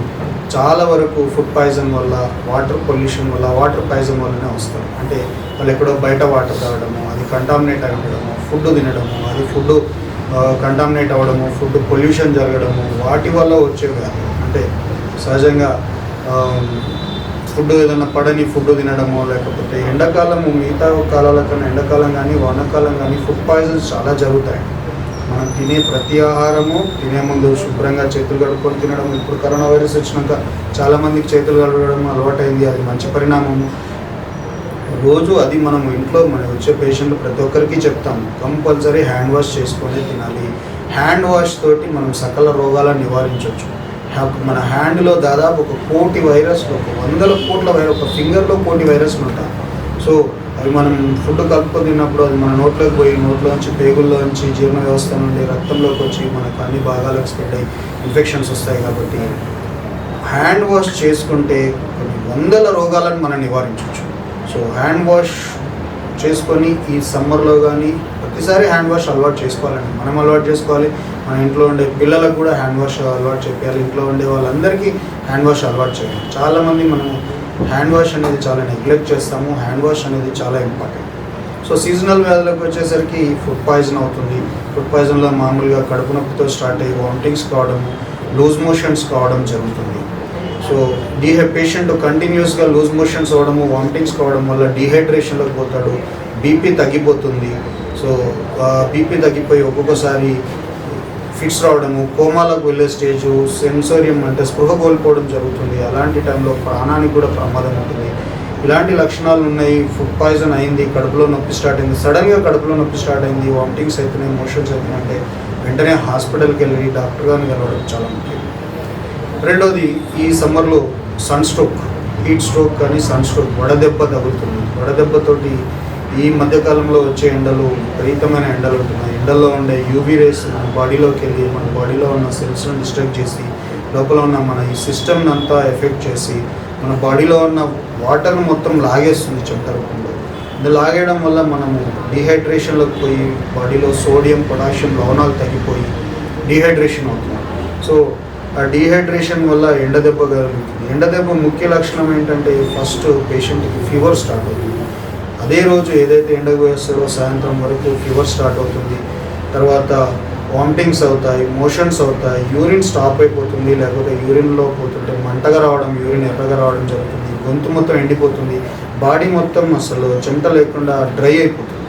చాలా వరకు ఫుడ్ పాయిజన్ వల్ల, వాటర్ పొల్యూషన్ వల్ల, వాటర్ పాయిజన్ వల్లనే వస్తారు. అంటే వాళ్ళు ఎక్కడో బయట వాటర్ తాగడము, అది కంటామినేట్ అయి ఉండడము, ఫుడ్ తినడము, అది ఫుడ్ కంటామినేట్ అవ్వడము, ఫుడ్ పొల్యూషన్ జరగడము, వాటి వల్ల వచ్చే వ్యాధి. అంటే సహజంగా ఫుడ్ ఏదైనా పడని ఫుడ్ తినడము, లేకపోతే ఎండాకాలము మిగతా కాలాల కన్నా ఎండాకాలం కానీ వానాకాలం కానీ ఫుడ్ పాయిజన్స్ చాలా జరుగుతాయి. మనం తినే ప్రతి ఆహారము తినే ముందు శుభ్రంగా చేతులు కడుక్కొని తినడం. ఇప్పుడు కరోనా వైరస్ వచ్చినాక చాలామందికి చేతులు కడగడం అలవాటైంది, అది మంచి పరిణామము. రోజు అది మనం ఇంట్లో మన వచ్చే పేషెంట్లు ప్రతి ఒక్కరికి చెప్తాము, కంపల్సరీ హ్యాండ్ వాష్ చేసుకొని తినాలి. హ్యాండ్ వాష్ తోటి మనం సకల రోగాలను నివారించవచ్చు. మన హ్యాండ్లో దాదాపు 1 కోటి వైరస్లు, 100 కోట్ల వైరస్, ఒక ఫింగర్లో 1 కోటి వైరస్లు ఉంటాయి. సో అవి మనం ఫుడ్ కలుపుకొని తిన్నప్పుడు అది మన నోట్లోకి పోయి నోట్లోంచి, పేగుల్లోంచి, జీర్ణ వ్యవస్థ నుండి రక్తంలోకి వచ్చి మనకు అన్ని భాగాలకు స్ప్రెడ్ అయ్యి ఇన్ఫెక్షన్స్ వస్తాయి. కాబట్టి హ్యాండ్ వాష్ చేసుకుంటే కొన్ని 100 రోగాలను మనం నివారించవచ్చు. సో హ్యాండ్ వాష్ చేసుకొని ఈ సమ్మర్లో కానీ ప్రతిసారి హ్యాండ్ వాష్ అలవాటు చేసుకోవాలండి. మనం అలవాటు చేసుకోవాలి, మన ఇంట్లో ఉండే పిల్లలకు కూడా హ్యాండ్ వాష్ అలవాటు చెప్పాలి, ఇంట్లో ఉండే వాళ్ళందరికీ హ్యాండ్ వాష్ అలవాటు చేయాలి. చాలామంది మనము హ్యాండ్ వాష్ అనేది చాలా నెగ్లెక్ట్ చేస్తాము. హ్యాండ్ వాష్ అనేది చాలా ఇంపార్టెంట్. సో సీజనల్ వ్యాధులకు వచ్చేసరికి ఫుడ్ పాయిజన్ అవుతుంది. ఫుడ్ పాయిజన్లో మామూలుగా కడుపు నొప్పితో స్టార్ట్ అయ్యి వామిటింగ్స్ కావడము, లూజ్ మోషన్స్ కావడం జరుగుతుంది. సో పేషెంట్ కంటిన్యూస్గా లూజ్ మోషన్స్ అవ్వడము, వామిటింగ్స్ కావడం వల్ల డీహైడ్రేషన్లోకి పోతాడు, బీపీ తగ్గిపోతుంది. సో బీపీ తగ్గిపోయి ఒక్కొక్కసారి ఫిట్స్ రావడము, కోమాలకు వెళ్ళే స్టేజు, సెన్సోరియం అంటే స్పృహ కోల్పోవడం జరుగుతుంది. అలాంటి టైంలో ప్రాణానికి కూడా ప్రమాదం ఉంటుంది. ఇలాంటి లక్షణాలు ఉన్నాయి. ఫుడ్ పాయిజన్ అయింది, కడుపులో నొప్పి స్టార్ట్ అయింది, సడన్గా కడుపులో నొప్పి స్టార్ట్ అయింది, వామిటింగ్స్ అవుతున్నాయి, మోషన్స్ అవుతున్నాయి అంటే వెంటనే హాస్పిటల్కి వెళ్ళి డాక్టర్ గారిని కలవడం చాలా ముఖ్యం. రెండోది, ఈ సమ్మర్లో సన్ స్ట్రోక్, హీట్ స్ట్రోక్ కానీ సన్ స్ట్రోక్, వడదెబ్బ తగులుతుంది. వడదెబ్బతోటి ఈ మధ్యకాలంలో వచ్చే ఎండలు, విపరీతమైన ఎండలు ఉంటున్నాయి. ఎండల్లో ఉండే యూవీ రేస్ మన బాడీలోకి వెళ్ళి మన బాడీలో ఉన్న సెల్స్ను డిస్ట్రాక్ట్ చేసి లోపల ఉన్న మన ఈ సిస్టమ్ని అంతా ఎఫెక్ట్ చేసి మన బాడీలో ఉన్న వాటర్ను మొత్తం లాగేస్తుంది చెమట రూపంలో. ఇది లాగేయడం వల్ల మనము డీహైడ్రేషన్లోకి పోయి బాడీలో సోడియం, పొటాషియం లవణాలు తగ్గిపోయి డీహైడ్రేషన్ అవుతుంది. సో ఆ డీహైడ్రేషన్ వల్ల ఎండదెబ్బ కలుగుతుంది. ఎండదెబ్బ ముఖ్య లక్షణం ఏంటంటే ఫస్ట్ పేషెంట్కి ఫీవర్ స్టార్ట్ అవుతుంది. అదే రోజు ఏదైతే ఎండకు వేస్తారో సాయంత్రం వరకు ఫీవర్ స్టార్ట్ అవుతుంది. తర్వాత వామిటింగ్స్ అవుతాయి, మోషన్స్ అవుతాయి, యూరిన్ స్టాప్ అయిపోతుంది, లేకపోతే యూరిన్లో పోతుంటే మంటగా రావడం, యూరిన్ ఎర్రగా రావడం జరుగుతుంది, గొంతు మొత్తం ఎండిపోతుంది, బాడీ మొత్తం అసలు చెమట లేకుండా డ్రై అయిపోతుంది.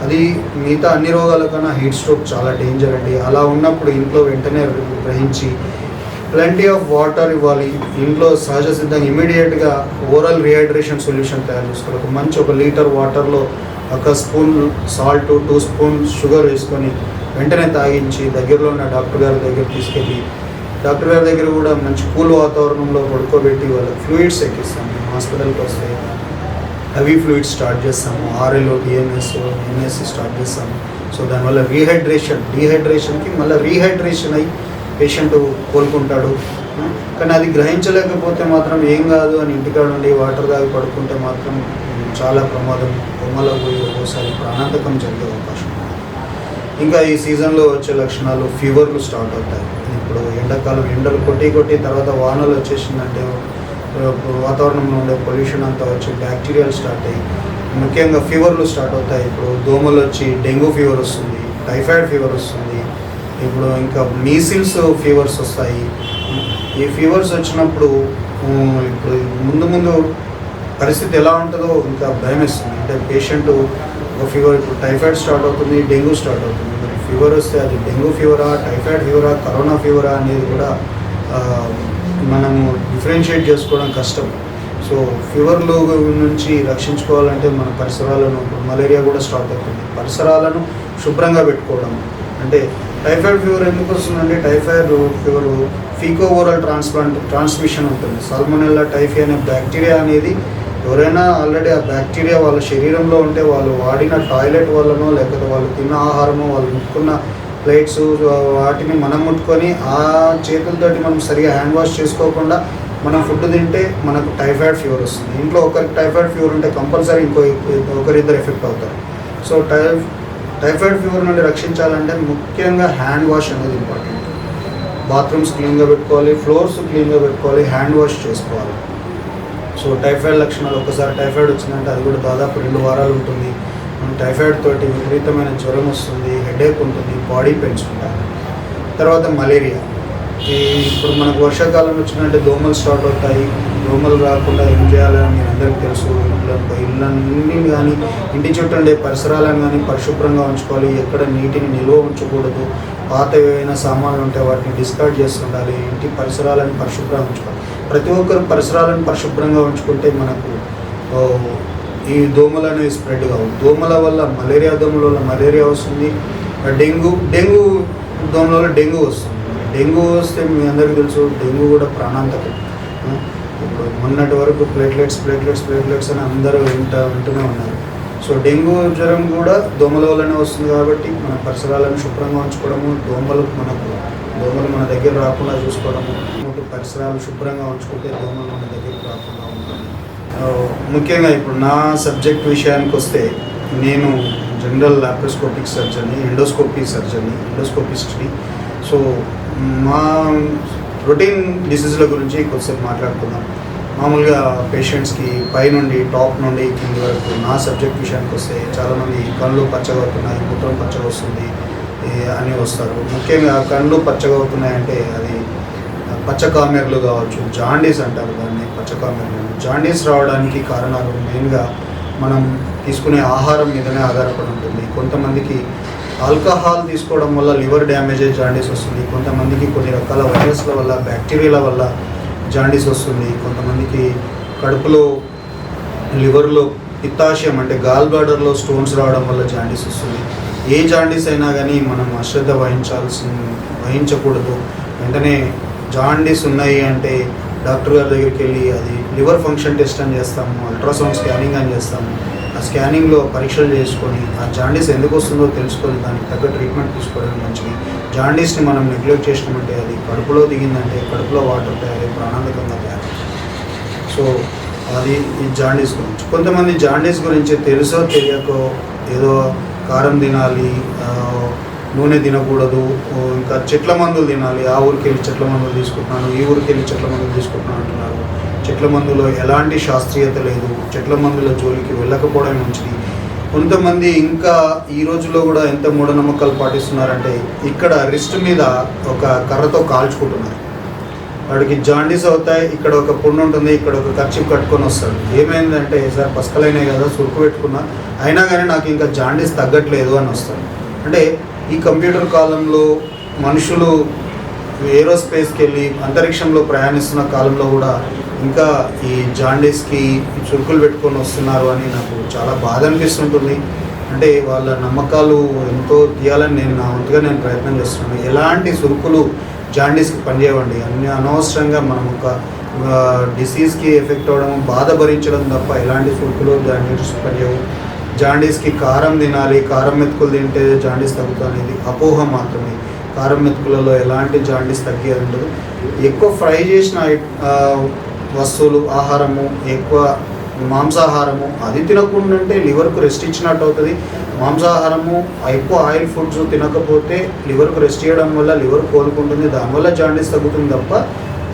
అది మిగతా అన్ని రోగాల కన్నా హీట్ స్ట్రోక్ చాలా డేంజర్ అండి. అలా ఉన్నప్పుడు ఇంట్లో వెంటనే గ్రహించి ప్లెంటీ ఆఫ్ వాటర్ ఇవ్వాలి. ఇంట్లో సహజ సిద్ధంగా ఇమీడియట్గా ఓరల్ రీహైడ్రేషన్ సొల్యూషన్ తయారు చేసుకోవాలి. ఒక మంచి 1 లీటర్ వాటర్లో 1 స్పూన్ సాల్ట్, 2 స్పూన్ షుగర్ వేసుకొని వెంటనే తాగించి దగ్గరలో ఉన్న డాక్టర్ గారి దగ్గర తీసుకెళ్ళి డాక్టర్ గారి దగ్గర కూడా మంచి కూల్ వాతావరణంలో పడుకోబెట్టి వాళ్ళకి ఫ్లూయిడ్స్ ఎక్కిస్తాము. హాస్పిటల్కి వస్తే హెవీ ఫ్లూయిడ్స్ స్టార్ట్ చేస్తాము, ఆర్ఎల్ఓ, డిఎన్ఎస్, ఎన్ఎస్ స్టార్ట్ చేస్తాము. సో దానివల్ల డీహైడ్రేషన్కి మళ్ళీ రీహైడ్రేషన్ అయ్యి పేషెంట్ కోలుకుంటాడు. కానీ అది గ్రహించలేకపోతే మాత్రం ఏం కాదు అని ఇంటికాడ నుండి వాటర్ తాగి పడుకుంటే మాత్రం చాలా ప్రమాదం, కొమ్మలో పోయి ఒక్కోసారి ప్రాణాంతకం జరిగే అవకాశం ఉంది. ఇంకా ఈ సీజన్లో వచ్చే లక్షణాలు ఫీవర్లు స్టార్ట్ అవుతాయి. ఇప్పుడు ఎండాకాలం ఎండలు కొట్టి తర్వాత వానలు వచ్చేసిందంటే వాతావరణంలో ఉండే పొల్యూషన్ అంతా వచ్చి బ్యాక్టీరియాలు స్టార్ట్ అయ్యి ముఖ్యంగా ఫీవర్లు స్టార్ట్ అవుతాయి. ఇప్పుడు దోమలు వచ్చి డెంగ్యూ ఫీవర్ వస్తుంది, టైఫాయిడ్ ఫీవర్ వస్తుంది, ఇప్పుడు ఇంకా మీసిల్స్ ఫీవర్స్ వస్తాయి. ఈ ఫీవర్స్ వచ్చినప్పుడు ఇప్పుడు ముందు పరిస్థితి ఎలా ఉంటుందో ఇంకా భయం వేస్తుంది. అంటే పేషెంట్ ఒక ఫీవర్, ఇప్పుడు టైఫాయిడ్ స్టార్ట్ అవుతుంది, డెంగ్యూ స్టార్ట్ అవుతుంది. మరి ఫీవర్ వస్తే అది డెంగ్యూ ఫీవరా, టైఫాయిడ్ ఫీవరా, కరోనా ఫీవరా అనేది కూడా మనము డిఫరెన్షియేట్ చేసుకోవడం కష్టం. సో ఫీవర్లు నుంచి రక్షించుకోవాలంటే మన పరిసరాలను, మలేరియా కూడా స్టార్ట్ అవుతుంది, పరిసరాలను శుభ్రంగా పెట్టుకోవడం. అంటే టైఫాయిడ్ ఫీవర్ ఎందుకు వస్తుందంటే, typhoid fever faeco oral transmission ఉంటుంది. సాల్మోనెల్లా టైఫీ అనే బ్యాక్టీరియా అనేది ఎవరైనా ఆల్రెడీ ఆ బ్యాక్టీరియా వాళ్ళ శరీరంలో ఉంటే వాళ్ళు వాడిన టాయిలెట్ వల్లనో, లేకపోతే వాళ్ళు తిన్న ఆహారమో, వాళ్ళు ముట్టుకున్న ప్లేట్స్ వాటిని మనం ముట్టుకొని ఆ చేతులతోటి మనం సరిగా హ్యాండ్ వాష్ చేసుకోకుండా మనం ఫుడ్ తింటే మనకు టైఫాయిడ్ ఫీవర్ వస్తుంది. ఇంట్లో ఒకరికి టైఫాయిడ్ ఫీవర్ ఉంటే కంపల్సరీ ఒకరిద్దరు ఎఫెక్ట్ అవుతారు. సో టైఫాయిడ్ ఫీవర్ నుండి రక్షించాలంటే ముఖ్యంగా హ్యాండ్ వాష్ అనేది ఇంపార్టెంట్. బాత్రూమ్స్ క్లీన్గా పెట్టుకోవాలి, ఫ్లోర్స్ క్లీన్గా పెట్టుకోవాలి, హ్యాండ్ వాష్ చేసుకోవాలి. సో టైఫాయిడ్ లక్షణాలు, ఒకసారి టైఫాయిడ్ వచ్చిందంటే అది కూడా దాదాపు 2 వారాలు ఉంటుంది. టైఫాయిడ్ తోటి విపరీతమైన జ్వరం వస్తుంది, హెడేక్ ఉంటుంది, బాడీ పెయిన్స్ ఉంటాయి. తర్వాత మలేరియా. ఇప్పుడు మనకు వర్షాకాలం వచ్చిందంటే దోమలు స్టార్ట్ అవుతాయి. దోమలు రాకుండా ఏం చేయాలని మీ అందరికీ తెలుసు. ఇళ్ళన్నీ కానీ ఇంటి చుట్టూ ఉండే పరిసరాలను కానీ పరిశుభ్రంగా ఉంచుకోవాలి. ఎక్కడ నీటిని నిల్వ ఉంచకూడదు. పాత ఏవైనా సామాన్లు ఉంటే వాటిని డిస్కార్డ్ చేస్తుండాలి. ఇంటి పరిసరాలను పరిశుభ్రంగా ఉంచుకోవాలి. ప్రతి ఒక్కరు పరిసరాలను పరిశుభ్రంగా ఉంచుకుంటే మనకు ఈ దోమలు అనేవి స్ప్రెడ్ కావు. దోమల వల్ల దోమల వల్ల మలేరియా వస్తుంది. డెంగ్యూ దోమల వల్ల డెంగ్యూ వస్తుంది. డెంగ్యూ వస్తే మీ అందరికీ తెలుసు, డెంగ్యూ కూడా ప్రాణాంతకం. ఇప్పుడు మొన్నటి వరకు ప్లేట్లెట్స్ అని అందరూ వింటూనే ఉన్నారు. సో డెంగ్యూ జ్వరం కూడా దోమల వల్లనే వస్తుంది. కాబట్టి మన పరిసరాలను శుభ్రంగా ఉంచుకోవడము, దోమలు మన దగ్గర రాకుండా చూసుకోవడము, పరిసరాలు శుభ్రంగా ఉంచుకుంటే దోమలు మన దగ్గరికి రాకుండా ఉంటుంది. ముఖ్యంగా ఇప్పుడు నా సబ్జెక్ట్ విషయానికి వస్తే, నేను జనరల్ లాప్రోస్కోపిక్ సర్జన్ని, ఎండోస్కోపిస్ట్ని. సో మా రొటీన్ డిసీజ్ల గురించి కొద్దిసేపు మాట్లాడుకుందాం. మామూలుగా పేషెంట్స్కి టాప్ నుండి కింది వరకు నా సబ్జెక్ట్ విషయానికి వస్తే చాలామంది కళ్ళు పచ్చగా అవుతున్నాయి, మూత్రం పచ్చగా వస్తుంది అని వస్తారు. ముఖ్యంగా కళ్ళు పచ్చగా అవుతున్నాయంటే అది పచ్చకామెర్లు కావచ్చు, జాండీస్ అంటారు దాన్ని, పచ్చకామెర్లు. జాండీస్ రావడానికి కారణాలు మెయిన్గా మనం తీసుకునే ఆహారం మీదనే ఆధారపడి ఉంటుంది. కొంతమందికి ఆల్కహాల్ తీసుకోవడం వల్ల లివర్ డ్యామేజ్ అయ్యి జాండీస్ వస్తుంది. కొంతమందికి కొన్ని రకాల వైరస్ల వల్ల, బ్యాక్టీరియాల వల్ల జాండీస్ వస్తుంది. కొంతమందికి కడుపులో, లివర్లో పిత్తాశయం అంటే గాల్ బ్లాడర్లో స్టోన్స్ రావడం వల్ల జాండీస్ వస్తుంది. ఏ జాండీస్ అయినా కానీ మనం అశ్రద్ధ వహించకూడదు. వెంటనే జాండీస్ ఉన్నాయి అంటే డాక్టర్ గారి దగ్గరికి వెళ్ళి అది లివర్ ఫంక్షన్ టెస్ట్ అని చేస్తాము, అల్ట్రాసౌండ్ స్కానింగ్ అని చేస్తాము. ఆ స్కానింగ్లో పరీక్షలు చేసుకొని ఆ జాండీస్ ఎందుకు వస్తుందో తెలుసుకొని దానికి తగ్గ ట్రీట్మెంట్ తీసుకోవడం మంచిది. జాండీస్ని మనం నెగ్లెక్ట్ చేసినామంటే అది కడుపులో దిగిందంటే కడుపులో వాటర్ తయారై ప్రాణాంతకంగా తయారవుతుంది. సో అది ఈ జాండీస్ గురించి. కొంతమంది జాండీస్ గురించి తెలుసో తెలియకో ఏదో కారం తినాలి, నూనె తినకూడదు, ఇంకా చెట్ల మందులు తినాలి, ఆ ఊరికి వెళ్ళి చెట్ల మందులు తీసుకుంటున్నాను, ఈ ఊరికి వెళ్ళి చెట్ల మందులు తీసుకుంటున్నాను అంటున్నారు. చెట్ల మందులో ఎలాంటి శాస్త్రీయత లేదు. చెట్ల మందుల జోలికి వెళ్ళకపోవడం మంచిది. కొంతమంది ఇంకా ఈ రోజుల్లో కూడా ఎంత మూఢనమ్మకాలు పాటిస్తున్నారంటే, ఇక్కడ రిస్ట్ మీద ఒక కర్రతో కాల్చుకుంటున్నారు. వాడికి జాండీస్ అవుతాయి, ఇక్కడ ఒక పుండు ఉంటుంది, ఇక్కడ ఒక కర్చీఫ్ కట్టుకొని వస్తాడు. ఏమైందంటే, సార్ పసకలైనాయి కదా, సురుకు పెట్టుకున్నా, అయినా కానీ నాకు ఇంకా జాండీస్ తగ్గట్లేదు అని వస్తాడు. అంటే ఈ కంప్యూటర్ కాలంలో మనుషులు ఏరోస్పేస్కి వెళ్ళి అంతరిక్షంలో ప్రయాణిస్తున్న కాలంలో కూడా ఇంకా ఈ జాండీస్కి చురుకులు పెట్టుకొని వస్తున్నారు అని నాకు చాలా బాధ అనిపిస్తుంటుంది. అంటే వాళ్ళ నమ్మకాలు ఎంతో తీయాలని నా వంతుగా ప్రయత్నం చేస్తున్నాను. ఎలాంటి చురుకులు జాండీస్కి పనిచేయవండి. అనవసరంగా మనం ఒక డిసీజ్కి ఎఫెక్ట్ అవ్వడం, బాధ భరించడం తప్ప ఎలాంటి చురుకులు జాండీస్ పనిచేయవు. జాండీస్కి కారం తినాలి, కారం మెతుకులు తింటే జాండీస్ తగ్గుతుంది అనేది అపోహ మాత్రమే. కారం మెతుకులలో ఎలాంటి జాండీస్ తగ్గేది ఉండదు. ఎక్కువ ఫ్రై చేసిన వస్తువులు, ఆహారము, ఎక్కువ మాంసాహారము అది తినకుండా అంటే లివర్కు రెస్ట్ ఇచ్చినట్టు అవుతుంది. మాంసాహారము, ఎక్కువ ఆయిల్ ఫుడ్స్ తినకపోతే లివర్కు రెస్ట్ ఇవ్వడం వల్ల లివర్ కోలుకుంటుంది, దానివల్ల జాండీస్ తగ్గుతుంది తప్ప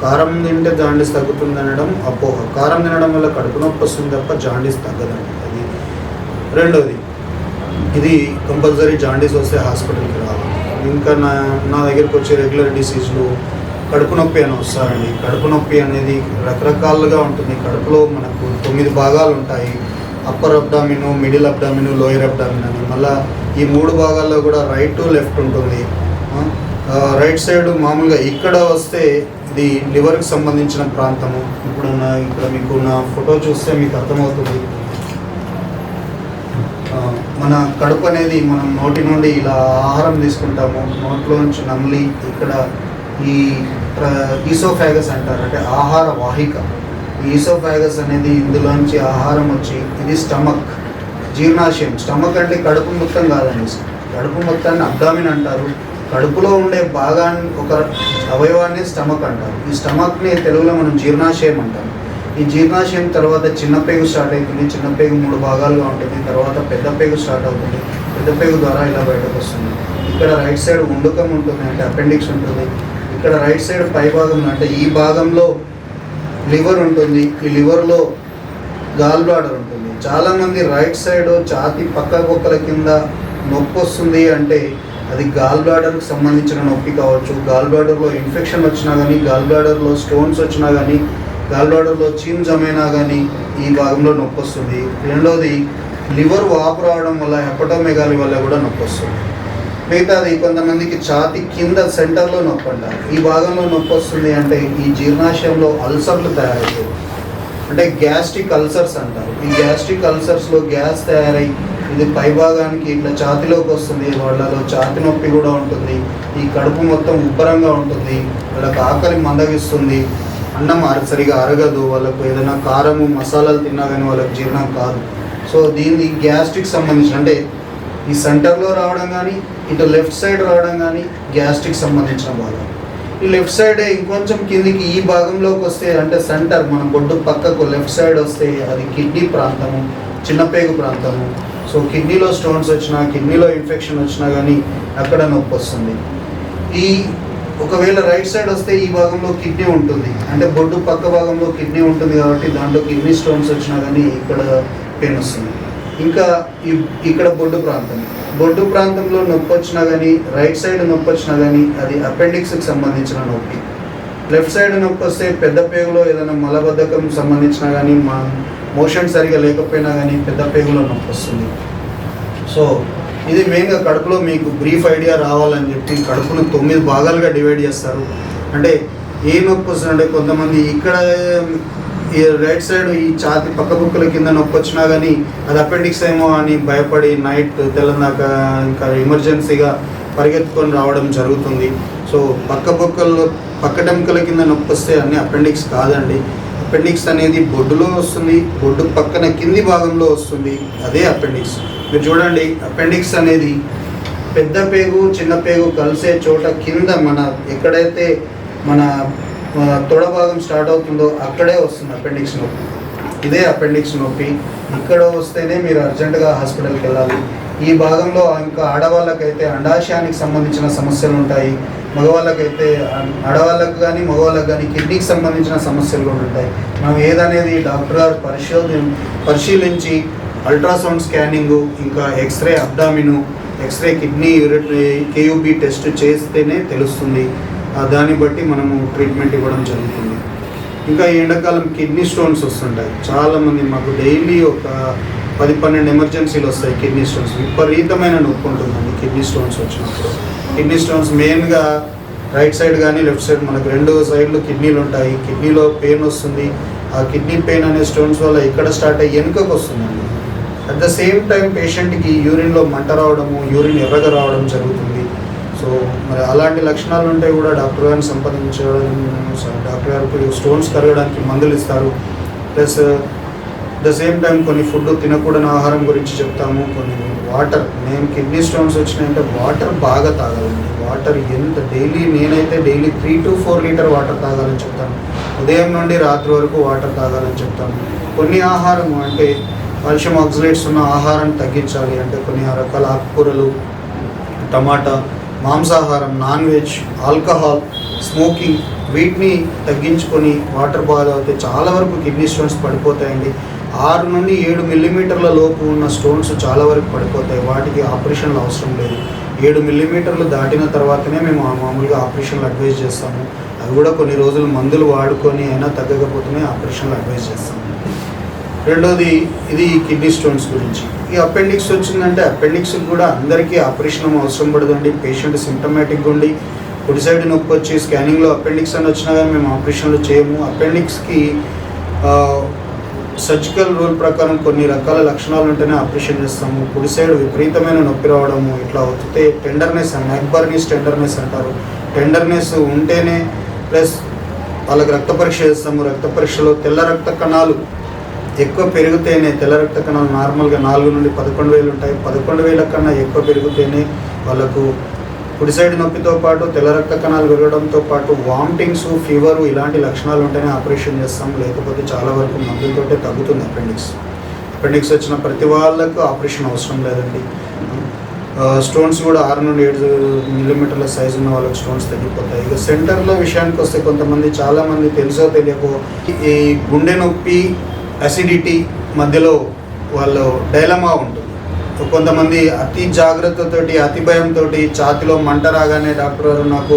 కారం తింటే జాండీస్ తగ్గుతుంది అనడం అపోహ. కారం తినడం వల్ల కడుపు నొప్పి వస్తుంది తప్ప జాండీస్ తగ్గదండి. అది రెండోది. ఇది కంపల్సరీ జాండీస్ వస్తే హాస్పిటల్కి రావాలి. ఇంకా నా దగ్గరికి వచ్చే రెగ్యులర్ డిసీజ్లు కడుపు నొప్పి అని వస్తారండి. కడుపు నొప్పి అనేది రకరకాలుగా ఉంటుంది. కడుపులో మనకు 9 భాగాలు ఉంటాయి. Upper abdomen, middle abdomen, lower abdomen అని. మళ్ళీ ఈ 3 భాగాల్లో కూడా రైట్ టు లెఫ్ట్ ఉంటుంది. రైట్ సైడ్ మామూలుగా ఇక్కడ వస్తే ఇది లివర్కి సంబంధించిన ప్రాంతము. ఇప్పుడు ఇక్కడ మీకు నా ఫోటో చూస్తే మీకు అర్థమవుతుంది. మన కడుపు అనేది మనం నోటి నుండి ఇలా ఆహారం తీసుకుంటాము, నోట్లోంచి నమిలి ఇక్కడ ఈ ఈసోఫాగస్ అంటారు, అంటే ఆహార వాహిక. ఈ ఈసోఫాగస్ అనేది ఇందులోంచి ఆహారం వచ్చి ఇది స్టమక్, జీర్ణాశయం. స్టమక్ అంటే కడుపు మొత్తం కాదండి, కడుపు మొత్తాన్ని అబ్డామిన్ అంటారు. కడుపులో ఉండే భాగాన్ని, ఒక అవయవాన్ని స్టమక్ అంటారు. ఈ స్టమక్ని తెలుగులో మనం జీర్ణాశయం అంటాం. ఈ జీర్ణాశయం తర్వాత చిన్న పేగు స్టార్ట్ అవుతుంది. చిన్న పేగు 3 భాగాలుగా ఉంటుంది. తర్వాత పెద్ద పేగు స్టార్ట్ అవుతుంది. పెద్ద పేగు ద్వారా ఇలా బయటకు వస్తుంది. ఇక్కడ రైట్ సైడ్ ఉండుకం ఉంటుంది, అంటే అపెండిక్స్ ఉంటుంది. ఇక్కడ రైట్ సైడ్ పై భాగంలో, అంటే ఈ భాగంలో లివర్ ఉంటుంది. ఈ లివర్లో గాల్ బ్లాడర్ ఉంటుంది. చాలామంది రైట్ సైడ్ ఛాతీ పక్క బొక్కల కింద నొప్పి వస్తుంది అంటే అది గాల్ బ్లాడర్కి సంబంధించిన నొప్పి కావచ్చు. గాల్ బ్లాడర్లో ఇన్ఫెక్షన్ వచ్చినా కానీ, గాల్ బ్లాడర్లో స్టోన్స్ వచ్చినా కానీ, గాల్ బ్లాడర్లో చీమ్ జమైనా కానీ ఈ భాగంలో నొప్పి వస్తుంది. రెండోది లివర్ వాపు రావడం వల్ల, హెపటోమెగాలి వల్ల కూడా నొప్పి వస్తుంది. మిగతాది కొంతమందికి ఛాతీ కింద సెంటర్లో నొప్పి అంటారు. ఈ భాగంలో నొప్పి వస్తుంది అంటే ఈ జీర్ణాశయంలో అల్సర్లు తయారయ్యాయి, అంటే గ్యాస్ట్రిక్ అల్సర్స్ అంటారు. ఈ గ్యాస్ట్రిక్ అల్సర్స్లో గ్యాస్ తయారై ఇది పై భాగానికి ఇట్లా ఛాతీలోకి వస్తుంది. వాళ్ళలో ఛాతీ నొప్పి కూడా ఉంటుంది. ఈ కడుపు మొత్తం ఉబ్బరంగా ఉంటుంది. వాళ్ళకి ఆకలి మందగిస్తుంది. అన్నం సరిగా అరగదు. వాళ్ళకు ఏదైనా కారము మసాలాలు తిన్నా కానీ వాళ్ళకి జీర్ణం కాదు. సో దీన్ని గ్యాస్ట్రిక్ సంబంధించిన, అంటే ఈ సెంటర్లో రావడం కానీ, ఇటు లెఫ్ట్ సైడ్ రావడం కానీ గ్యాస్ట్రిక్ సంబంధించిన భాగం. ఈ లెఫ్ట్ సైడ్ ఇంకొంచెం కిందికి ఈ భాగంలోకి వస్తే, అంటే సెంటర్ మన బొడ్డు పక్కకు లెఫ్ట్ సైడ్ వస్తే అది కిడ్నీ ప్రాంతము, చిన్నపేగు ప్రాంతము. సో కిడ్నీలో స్టోన్స్ వచ్చినా, కిడ్నీలో ఇన్ఫెక్షన్ వచ్చినా కానీ అక్కడ నొప్పి వస్తుంది. ఈ ఒకవేళ రైట్ సైడ్ వస్తే ఈ భాగంలో కిడ్నీ ఉంటుంది, అంటే బొడ్డు పక్క భాగంలో కిడ్నీ ఉంటుంది కాబట్టి దాంట్లో కిడ్నీ స్టోన్స్ వచ్చినా కానీ ఇక్కడ పెయిన్ వస్తుంది. ఇంకా ఇక్కడ బొడ్డు ప్రాంతంలో నొప్పి వచ్చినా కానీ, రైట్ సైడ్ నొప్పి వచ్చినా కానీ అది అపెండిక్స్కి సంబంధించిన నొప్పి. లెఫ్ట్ సైడ్ నొప్పి వస్తే పెద్ద పేగులో ఏదైనా మలబద్ధకం సంబంధించినా కానీ, మోషన్ సరిగా లేకపోయినా కానీ పెద్ద పేగులో నొప్పి వస్తుంది. సో ఇది మెయిన్గా కడుపులో మీకు బ్రీఫ్ ఐడియా రావాలని చెప్పి కడుపును 9 భాగాలుగా డివైడ్ చేస్తారు. అంటే ఏ నొప్పి వస్తుంది అంటే కొంతమంది ఇక్కడ ఈ రైట్ సైడ్ ఈ ఛాతీ పక్క బుక్కల కింద నొప్పి వచ్చినా కానీ అది అపెండిక్స్ ఏమో అని భయపడి నైట్ తెల్లదాకా ఇంకా ఎమర్జెన్సీగా పరిగెత్తుకొని రావడం జరుగుతుంది. సో పక్కటెంకల కింద నొప్పి వస్తే అన్నీ అపెండిక్స్ కాదండి. అపెండిక్స్ అనేది బొడ్డులో వస్తుంది, బొడ్డు పక్కన కింది భాగంలో వస్తుంది, అదే అపెండిక్స్. మీరు చూడండి, అపెండిక్స్ అనేది పెద్ద పేగు చిన్న పేగు కలిసే చోట కింద ఎక్కడైతే మన తొడ భాగం స్టార్ట్ అవుతుందో అక్కడే వస్తుంది అపెండిక్స్ నొప్పి. ఇదే అపెండిక్స్ నొప్పి. ఇక్కడ వస్తేనే మీరు అర్జెంటుగా హాస్పిటల్కి వెళ్ళాలి. ఈ భాగంలో ఇంకా ఆడవాళ్ళకైతే అండాశయానికి సంబంధించిన సమస్యలు ఉంటాయి. మగవాళ్ళకైతే ఆడవాళ్ళకు కానీ మగవాళ్ళకు కానీ కిడ్నీకి సంబంధించిన సమస్యలు కూడా ఉంటాయి. మనం ఏదనేది డాక్టర్ గారు పరిశీలించి అల్ట్రాసౌండ్ స్కానింగు, ఇంకా x ray అబ్డామిను, x ray kidney KUB test చేస్తేనే తెలుస్తుంది. దాన్ని బట్టి మనము ట్రీట్మెంట్ ఇవ్వడం జరుగుతుంది. ఇంకా ఈ ఎండాకాలం కిడ్నీ స్టోన్స్ వస్తుంటాయి. చాలామంది మాకు డైలీ ఒక 10-12 ఎమర్జెన్సీలు వస్తాయి. కిడ్నీ స్టోన్స్ విపరీతమైన నొప్పి ఉంటుందండి. కిడ్నీ స్టోన్స్ వచ్చినప్పుడు కిడ్నీ స్టోన్స్ మెయిన్గా రైట్ సైడ్ కానీ లెఫ్ట్ సైడ్ మనకు 2 సైడ్లు కిడ్నీలు ఉంటాయి. కిడ్నీలో పెయిన్ వస్తుంది. ఆ కిడ్నీ పెయిన్ అనే స్టోన్స్ వల్ల ఇక్కడ స్టార్ట్ అయ్యి వెనుకకు వస్తుందండి. అట్ ద సేమ్ టైం పేషెంట్కి యూరిన్లో మంట రావడము, యూరిన్ ఎర్రగా రావడం జరుగుతుంది. సో మరి అలాంటి లక్షణాలు ఉంటే కూడా డాక్టర్ గారిని సంప్రదించడం, డాక్టర్ గారికి స్టోన్స్ కరగడానికి మందులు ఇస్తారు. ప్లస్ ద సేమ్ టైం కొన్ని ఫుడ్ తినకూడని ఆహారం గురించి చెప్తాము. కొన్ని వాటర్, నేను కిడ్నీ స్టోన్స్ వచ్చినాయంటే వాటర్ బాగా తాగాలండి. వాటర్ నేనైతే డైలీ 3 to 4 లీటర్ వాటర్ తాగాలని చెప్తాను. ఉదయం నుండి రాత్రి వరకు వాటర్ తాగాలని చెప్తాను. కొన్ని ఆహారం అంటే కాల్షియం ఆక్సలేట్స్ ఉన్న ఆహారాన్ని తగ్గించాలి. అంటే కొన్ని రకాల ఆకుకూరలు, టమాటా, మాంసాహారం, నాన్ వెజ్, ఆల్కహాల్, స్మోకింగ్, వీటిని తగ్గించుకొని వాటర్ బాగా తాగితే చాలా వరకు కిడ్నీ స్టోన్స్ పడిపోతాయండి. 6 నుండి 7 మిల్లీమీటర్ల లోపు ఉన్న స్టోన్స్ చాలా వరకు పడిపోతాయి. వాటికి ఆపరేషన్లు అవసరం లేదు. 7 మిల్లీమీటర్లు దాటిన తర్వాతనే మేము మామూలుగా ఆపరేషన్లు అడ్వైజ్ చేస్తాము. అవి కూడా కొన్ని రోజులు మందులు వాడుకొని అయినా తగ్గకపోతేనే ఆపరేషన్లు అడ్వైజ్ చేస్తాము. రెండోది ఇది కిడ్నీ స్టోన్స్ గురించి. ఈ అపెండిక్స్ వచ్చిందంటే అపెండిక్స్ కూడా అందరికీ ఆపరేషన్ అవసరం పడదండి. పేషెంట్ సిమ్టమాటిక్గా ఉండి కుడి సైడ్ నొప్పి వచ్చి స్కానింగ్లో అపెండిక్స్ అని వచ్చినా కానీ మేము ఆపరేషన్లు చేయము. అపెండిక్స్కి సర్జికల్ రూల్ ప్రకారం కొన్ని రకాల లక్షణాలు ఉంటేనే ఆపరేషన్ చేస్తాము. కుడి సైడ్ విపరీతమైన నొప్పి రావడము, ఇట్లా అవుతే టెండర్నెస్, నెక్ బర్నీస్ టెండర్నెస్ అంటారు. టెండర్నెస్ ఉంటేనే ప్లస్ వాళ్ళకి రక్త పరీక్ష చేస్తాము. రక్త పరీక్షలో తెల్ల రక్త కణాలు ఎక్కువ పెరిగితేనే, తెల్ల రక్త కణాలు నార్మల్గా 4 నుండి 11,000 ఉంటాయి. 11,000 కన్నా ఎక్కువ పెరిగితేనే వాళ్ళకు కుడి సైడ్ నొప్పితో పాటు తెల్ల రక్త కణాలు పెరగడంతో పాటు వామిటింగ్స్, ఫీవరు ఇలాంటి లక్షణాలు ఉంటేనే ఆపరేషన్ చేస్తాం. లేకపోతే చాలా వరకు మందులతోటే తగ్గుతుంది అపెండిక్స్ వచ్చిన ప్రతి వాళ్ళకు ఆపరేషన్ అవసరం లేదండి. స్టోన్స్ కూడా 6 నుండి 7 మిల్లీమీటర్ల సైజు ఉన్న వాళ్ళకి స్టోన్స్ తగ్గిపోతాయి. ఇక సెంటర్లో విషయానికి వస్తే కొంతమంది చాలామంది తెలుసో తెలియకో ఈ గుండె నొప్పి, అసిడిటీ మధ్యలో వాళ్ళు డైలమా ఉంటుంది. కొంతమంది అతి జాగ్రత్తతోటి, అతి భయంతో ఛాతిలో మంట రాగానే డాక్టర్ గారు నాకు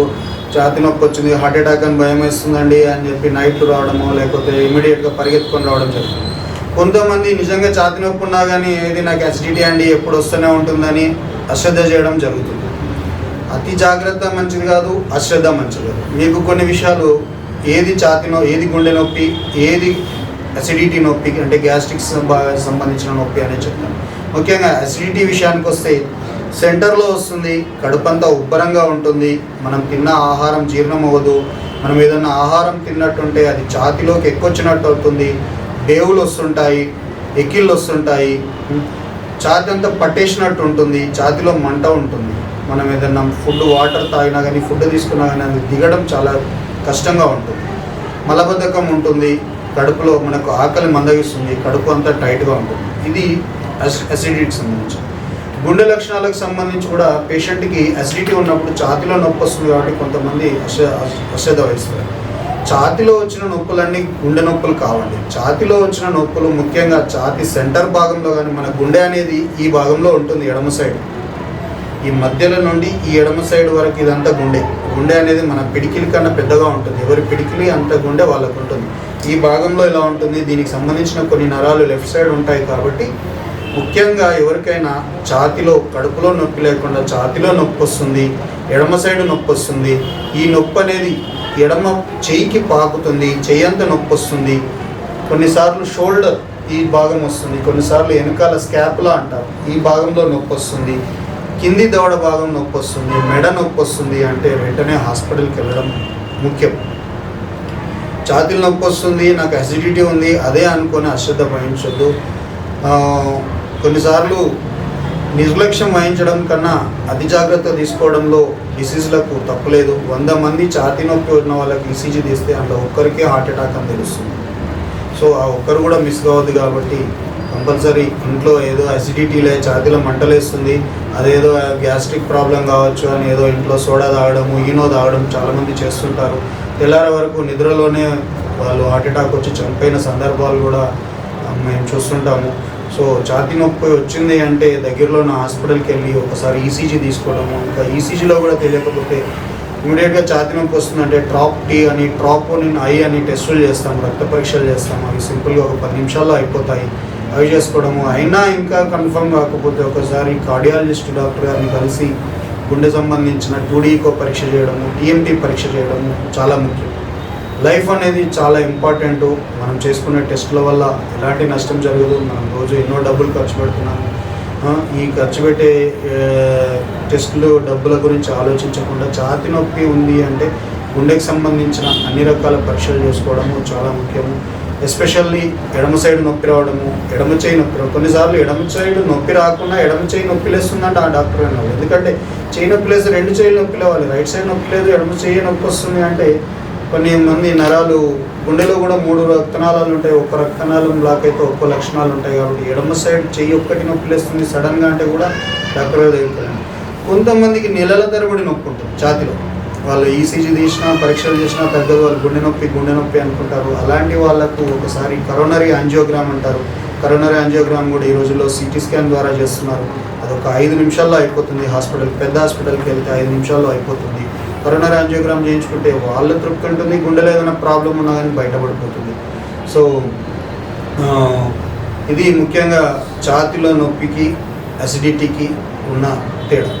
ఛాతి నొప్పి వచ్చింది, హార్ట్ అటాక్ అని భయం వేస్తుందండి అని చెప్పి నైట్లు రావడమో లేకపోతే ఇమీడియట్గా పరిగెత్తుకొని రావడం జరుగుతుంది. కొంతమంది నిజంగా ఛాతి నొప్పి ఉన్నా కానీ ఏది నాకు అసిడిటీ అండి ఎప్పుడు వస్తూనే ఉంటుందని అశ్రద్ధ చేయడం జరుగుతుంది. అతి జాగ్రత్త మంచిది కాదు, అశ్రద్ధ మంచిది కాదు. మీకు కొన్ని విషయాలు ఏది ఏది గుండె నొప్పి, ఏది అసిడిటీ నొప్పి అంటే గ్యాస్ట్రిక్స్ సంబంధించిన నొప్పి అనేది చెప్తాను. ముఖ్యంగా అసిడిటీ విషయానికి వస్తే సెంటర్లో వస్తుంది, కడుపంతా ఉబ్బరంగా ఉంటుంది, మనం తిన్న ఆహారం జీర్ణం అవ్వదు, మనం ఏదైనా ఆహారం తిన్నట్టుంటే అది ఛాతిలోకి ఎక్కువచ్చినట్టు అవుతుంది, బేవులు వస్తుంటాయి, ఎక్కిళ్ళు వస్తుంటాయి, ఛాతి అంతా పట్టేసినట్టు ఉంటుంది, ఛాతిలో మంట ఉంటుంది. మనం ఏదైనా వాటర్ తాగినా కానీ ఫుడ్ తీసుకున్నా కానీ అది దిగడం చాలా కష్టంగా ఉంటుంది. మలబద్ధకం ఉంటుంది, కడుపులో మనకు ఆకలి మందగిస్తుంది, కడుపు అంతా టైట్గా ఉంటుంది. ఇది అసిడిటీకి సంబంధించి. గుండె లక్షణాలకు సంబంధించి కూడా పేషెంట్కి అసిడిటీ ఉన్నప్పుడు ఛాతిలో నొప్పి వస్తుంది కాబట్టి కొంతమంది అశ్రద్ధ వహిస్తారు. ఛాతిలో వచ్చిన నొప్పులన్నీ గుండె నొప్పులు కావండి. ఛాతిలో వచ్చిన నొప్పులు ముఖ్యంగా ఛాతి సెంటర్ భాగంలో కానీ, మన గుండె అనేది ఈ భాగంలో ఉంటుంది, ఎడమ సైడ్, ఈ మధ్యలో నుండి ఈ ఎడమ సైడ్ వరకు ఇదంతా గుండె అనేది మన పిడికిలి కన్నా పెద్దగా ఉంటుంది. ఎవరి పిడికిలి అంత గుండె వాళ్ళకు ఉంటుంది. ఈ భాగంలో ఇలా ఉంటుంది. దీనికి సంబంధించిన కొన్ని నరాలు లెఫ్ట్ సైడ్ ఉంటాయి కాబట్టి ముఖ్యంగా ఎవరికైనా ఛాతిలో, కడుపులో నొప్పి లేకుండా ఛాతిలో నొప్పి వస్తుంది, ఎడమ సైడ్ నొప్పి వస్తుంది, ఈ నొప్పి అనేది ఎడమ చెయ్యికి పాకుతుంది, చెయ్యంత నొప్పి వస్తుంది, కొన్నిసార్లు షోల్డర్ ఈ భాగం వస్తుంది, కొన్నిసార్లు వెనకాల స్కాపులా అంటారు ఈ భాగంలో నొప్పి వస్తుంది, కింది దవడ భాగం నొప్పి వస్తుంది, మెడ నొప్పి వస్తుంది అంటే వెంటనే హాస్పిటల్కి వెళ్ళడం ముఖ్యం. ఛాతీలు నొప్పి వస్తుంది, నాకు అసిడిటీ ఉంది అదే అనుకొని అశ్రద్ధ వహించొద్దు. కొన్నిసార్లు నిర్లక్ష్యం వహించడం కన్నా అతి జాగ్రత్త తీసుకోవడంలో డిసీజ్లకు తప్పులేదు. 100 మంది ఛాతీ నొప్పి ఉన్న వాళ్ళకి ఈసీజీ తీస్తే అందులో ఒక్కరికే హార్ట్ అటాక్ అని తెలుస్తుంది. సో ఆ ఒక్కరు కూడా మిస్ కావద్దు. కాబట్టి కంపల్సరీ ఇంట్లో ఏదో అసిడిటీలే, ఛాతీలో మంటలేస్తుంది, అదేదో గ్యాస్ట్రిక్ ప్రాబ్లం కావచ్చు అని ఏదో ఇంట్లో సోడా తాగడము, ఈనో తాగడం చాలామంది చేస్తుంటారు. తెల్లారే వరకు నిద్రలోనే వాళ్ళు హార్ట్ అటాక్ వచ్చి చనిపోయిన సందర్భాలు కూడా మేము చూస్తుంటాము. సో ఛాతీ నొప్పి వచ్చింది అంటే దగ్గరలో ఉన్న హాస్పిటల్కి వెళ్ళి ఒకసారి ఈసీజీ తీసుకోవడము, ఇంకా ఈసీజీలో కూడా తెలియకపోతే ఇమీడియట్గా ఛాతీ నొప్పి వస్తుందంటే ట్రాప్-T అని, ట్రాపోనిన్ ఐ అని టెస్టులు చేస్తాము, రక్త పరీక్షలు చేస్తాము. అవి సింపుల్గా ఒక 10 నిమిషాల్లో అయిపోతాయి. అవి చేసుకోవడము. అయినా ఇంకా కన్ఫర్మ్ కాకపోతే ఒకసారి కార్డియాలజిస్ట్ డాక్టర్ గారిని కలిసి గుండె సంబంధించిన 2D ఈకో పరీక్ష చేయడము, TMT పరీక్ష చేయడము చాలా ముఖ్యం. లైఫ్ అనేది చాలా ఇంపార్టెంట్. మనం చేసుకునే టెస్టుల వల్ల ఎలాంటి నష్టం జరగదు. మనం రోజు ఎన్నో డబ్బులు ఖర్చు పెడుతున్నాము. ఈ ఖర్చు పెట్టే టెస్టులు డబ్బుల గురించి ఆలోచించకుండా ఛాతీ నొప్పి ఉంది అంటే గుండెకి సంబంధించిన అన్ని రకాల పరీక్షలు చేసుకోవడము చాలా ముఖ్యము. ఎస్పెషల్లీ ఎడమ సైడ్ నొప్పి రావడము, ఎడమ చేయి నొప్పి రావడం. కొన్నిసార్లు ఎడమ సైడ్ నొప్పి రాకుండా ఎడమ చేయి నొప్పి లేస్తుందంటే ఆ డాక్టర్ అన్నారు. ఎందుకంటే చేయి నొప్పి లేస్తే 2 చేయిలు నొప్పి లేవాలి. రైట్ సైడ్ నొప్పి లేదు, ఎడమ చేయి నొప్పి వస్తుంది అంటే కొన్ని మంది నరాలు, గుండెలో కూడా 3 రక్తనాళాలు ఉంటాయి. ఒక్క రక్తనాళం బ్లాక్ అయితే ఒక్కో లక్షణాలు ఉంటాయి. కాబట్టి ఎడమ సైడ్ చెయ్యి ఒక్కటి నొప్పి లేస్తుంది సడన్గా అంటే కూడా డాక్టర్ గారు దగ్గరికి. కొంతమందికి నెలల తరబడి నొప్పి ఉంటుంది ఛాతిలో. వాళ్ళు ఈసీజీ తీసినా, పరీక్షలు చేసినా తగ్గదు, వాళ్ళు గుండె నొప్పి అనుకుంటారు. అలాంటి వాళ్ళకు ఒకసారి కరోనరీ యాంజియోగ్రామ్ అంటారు. కరోనరీ యాంజియోగ్రామ్ కూడా ఈ రోజుల్లో సిటీ స్కాన్ ద్వారా చేస్తున్నారు. అదొక 5 నిమిషాల్లో అయిపోతుంది. పెద్ద హాస్పిటల్కి వెళ్తే 5 నిమిషాల్లో అయిపోతుంది. కరోనరీ యాంజియోగ్రామ్ చేయించుకుంటే వాళ్ళు తృప్తి ఉంటుంది, గుండెలో ఏదైనా ప్రాబ్లం ఉన్నా కానీ బయటపడిపోతుంది. సో ఇది ముఖ్యంగా ఛాతీలో నొప్పికి, అసిడిటీకి ఉన్న తేడా.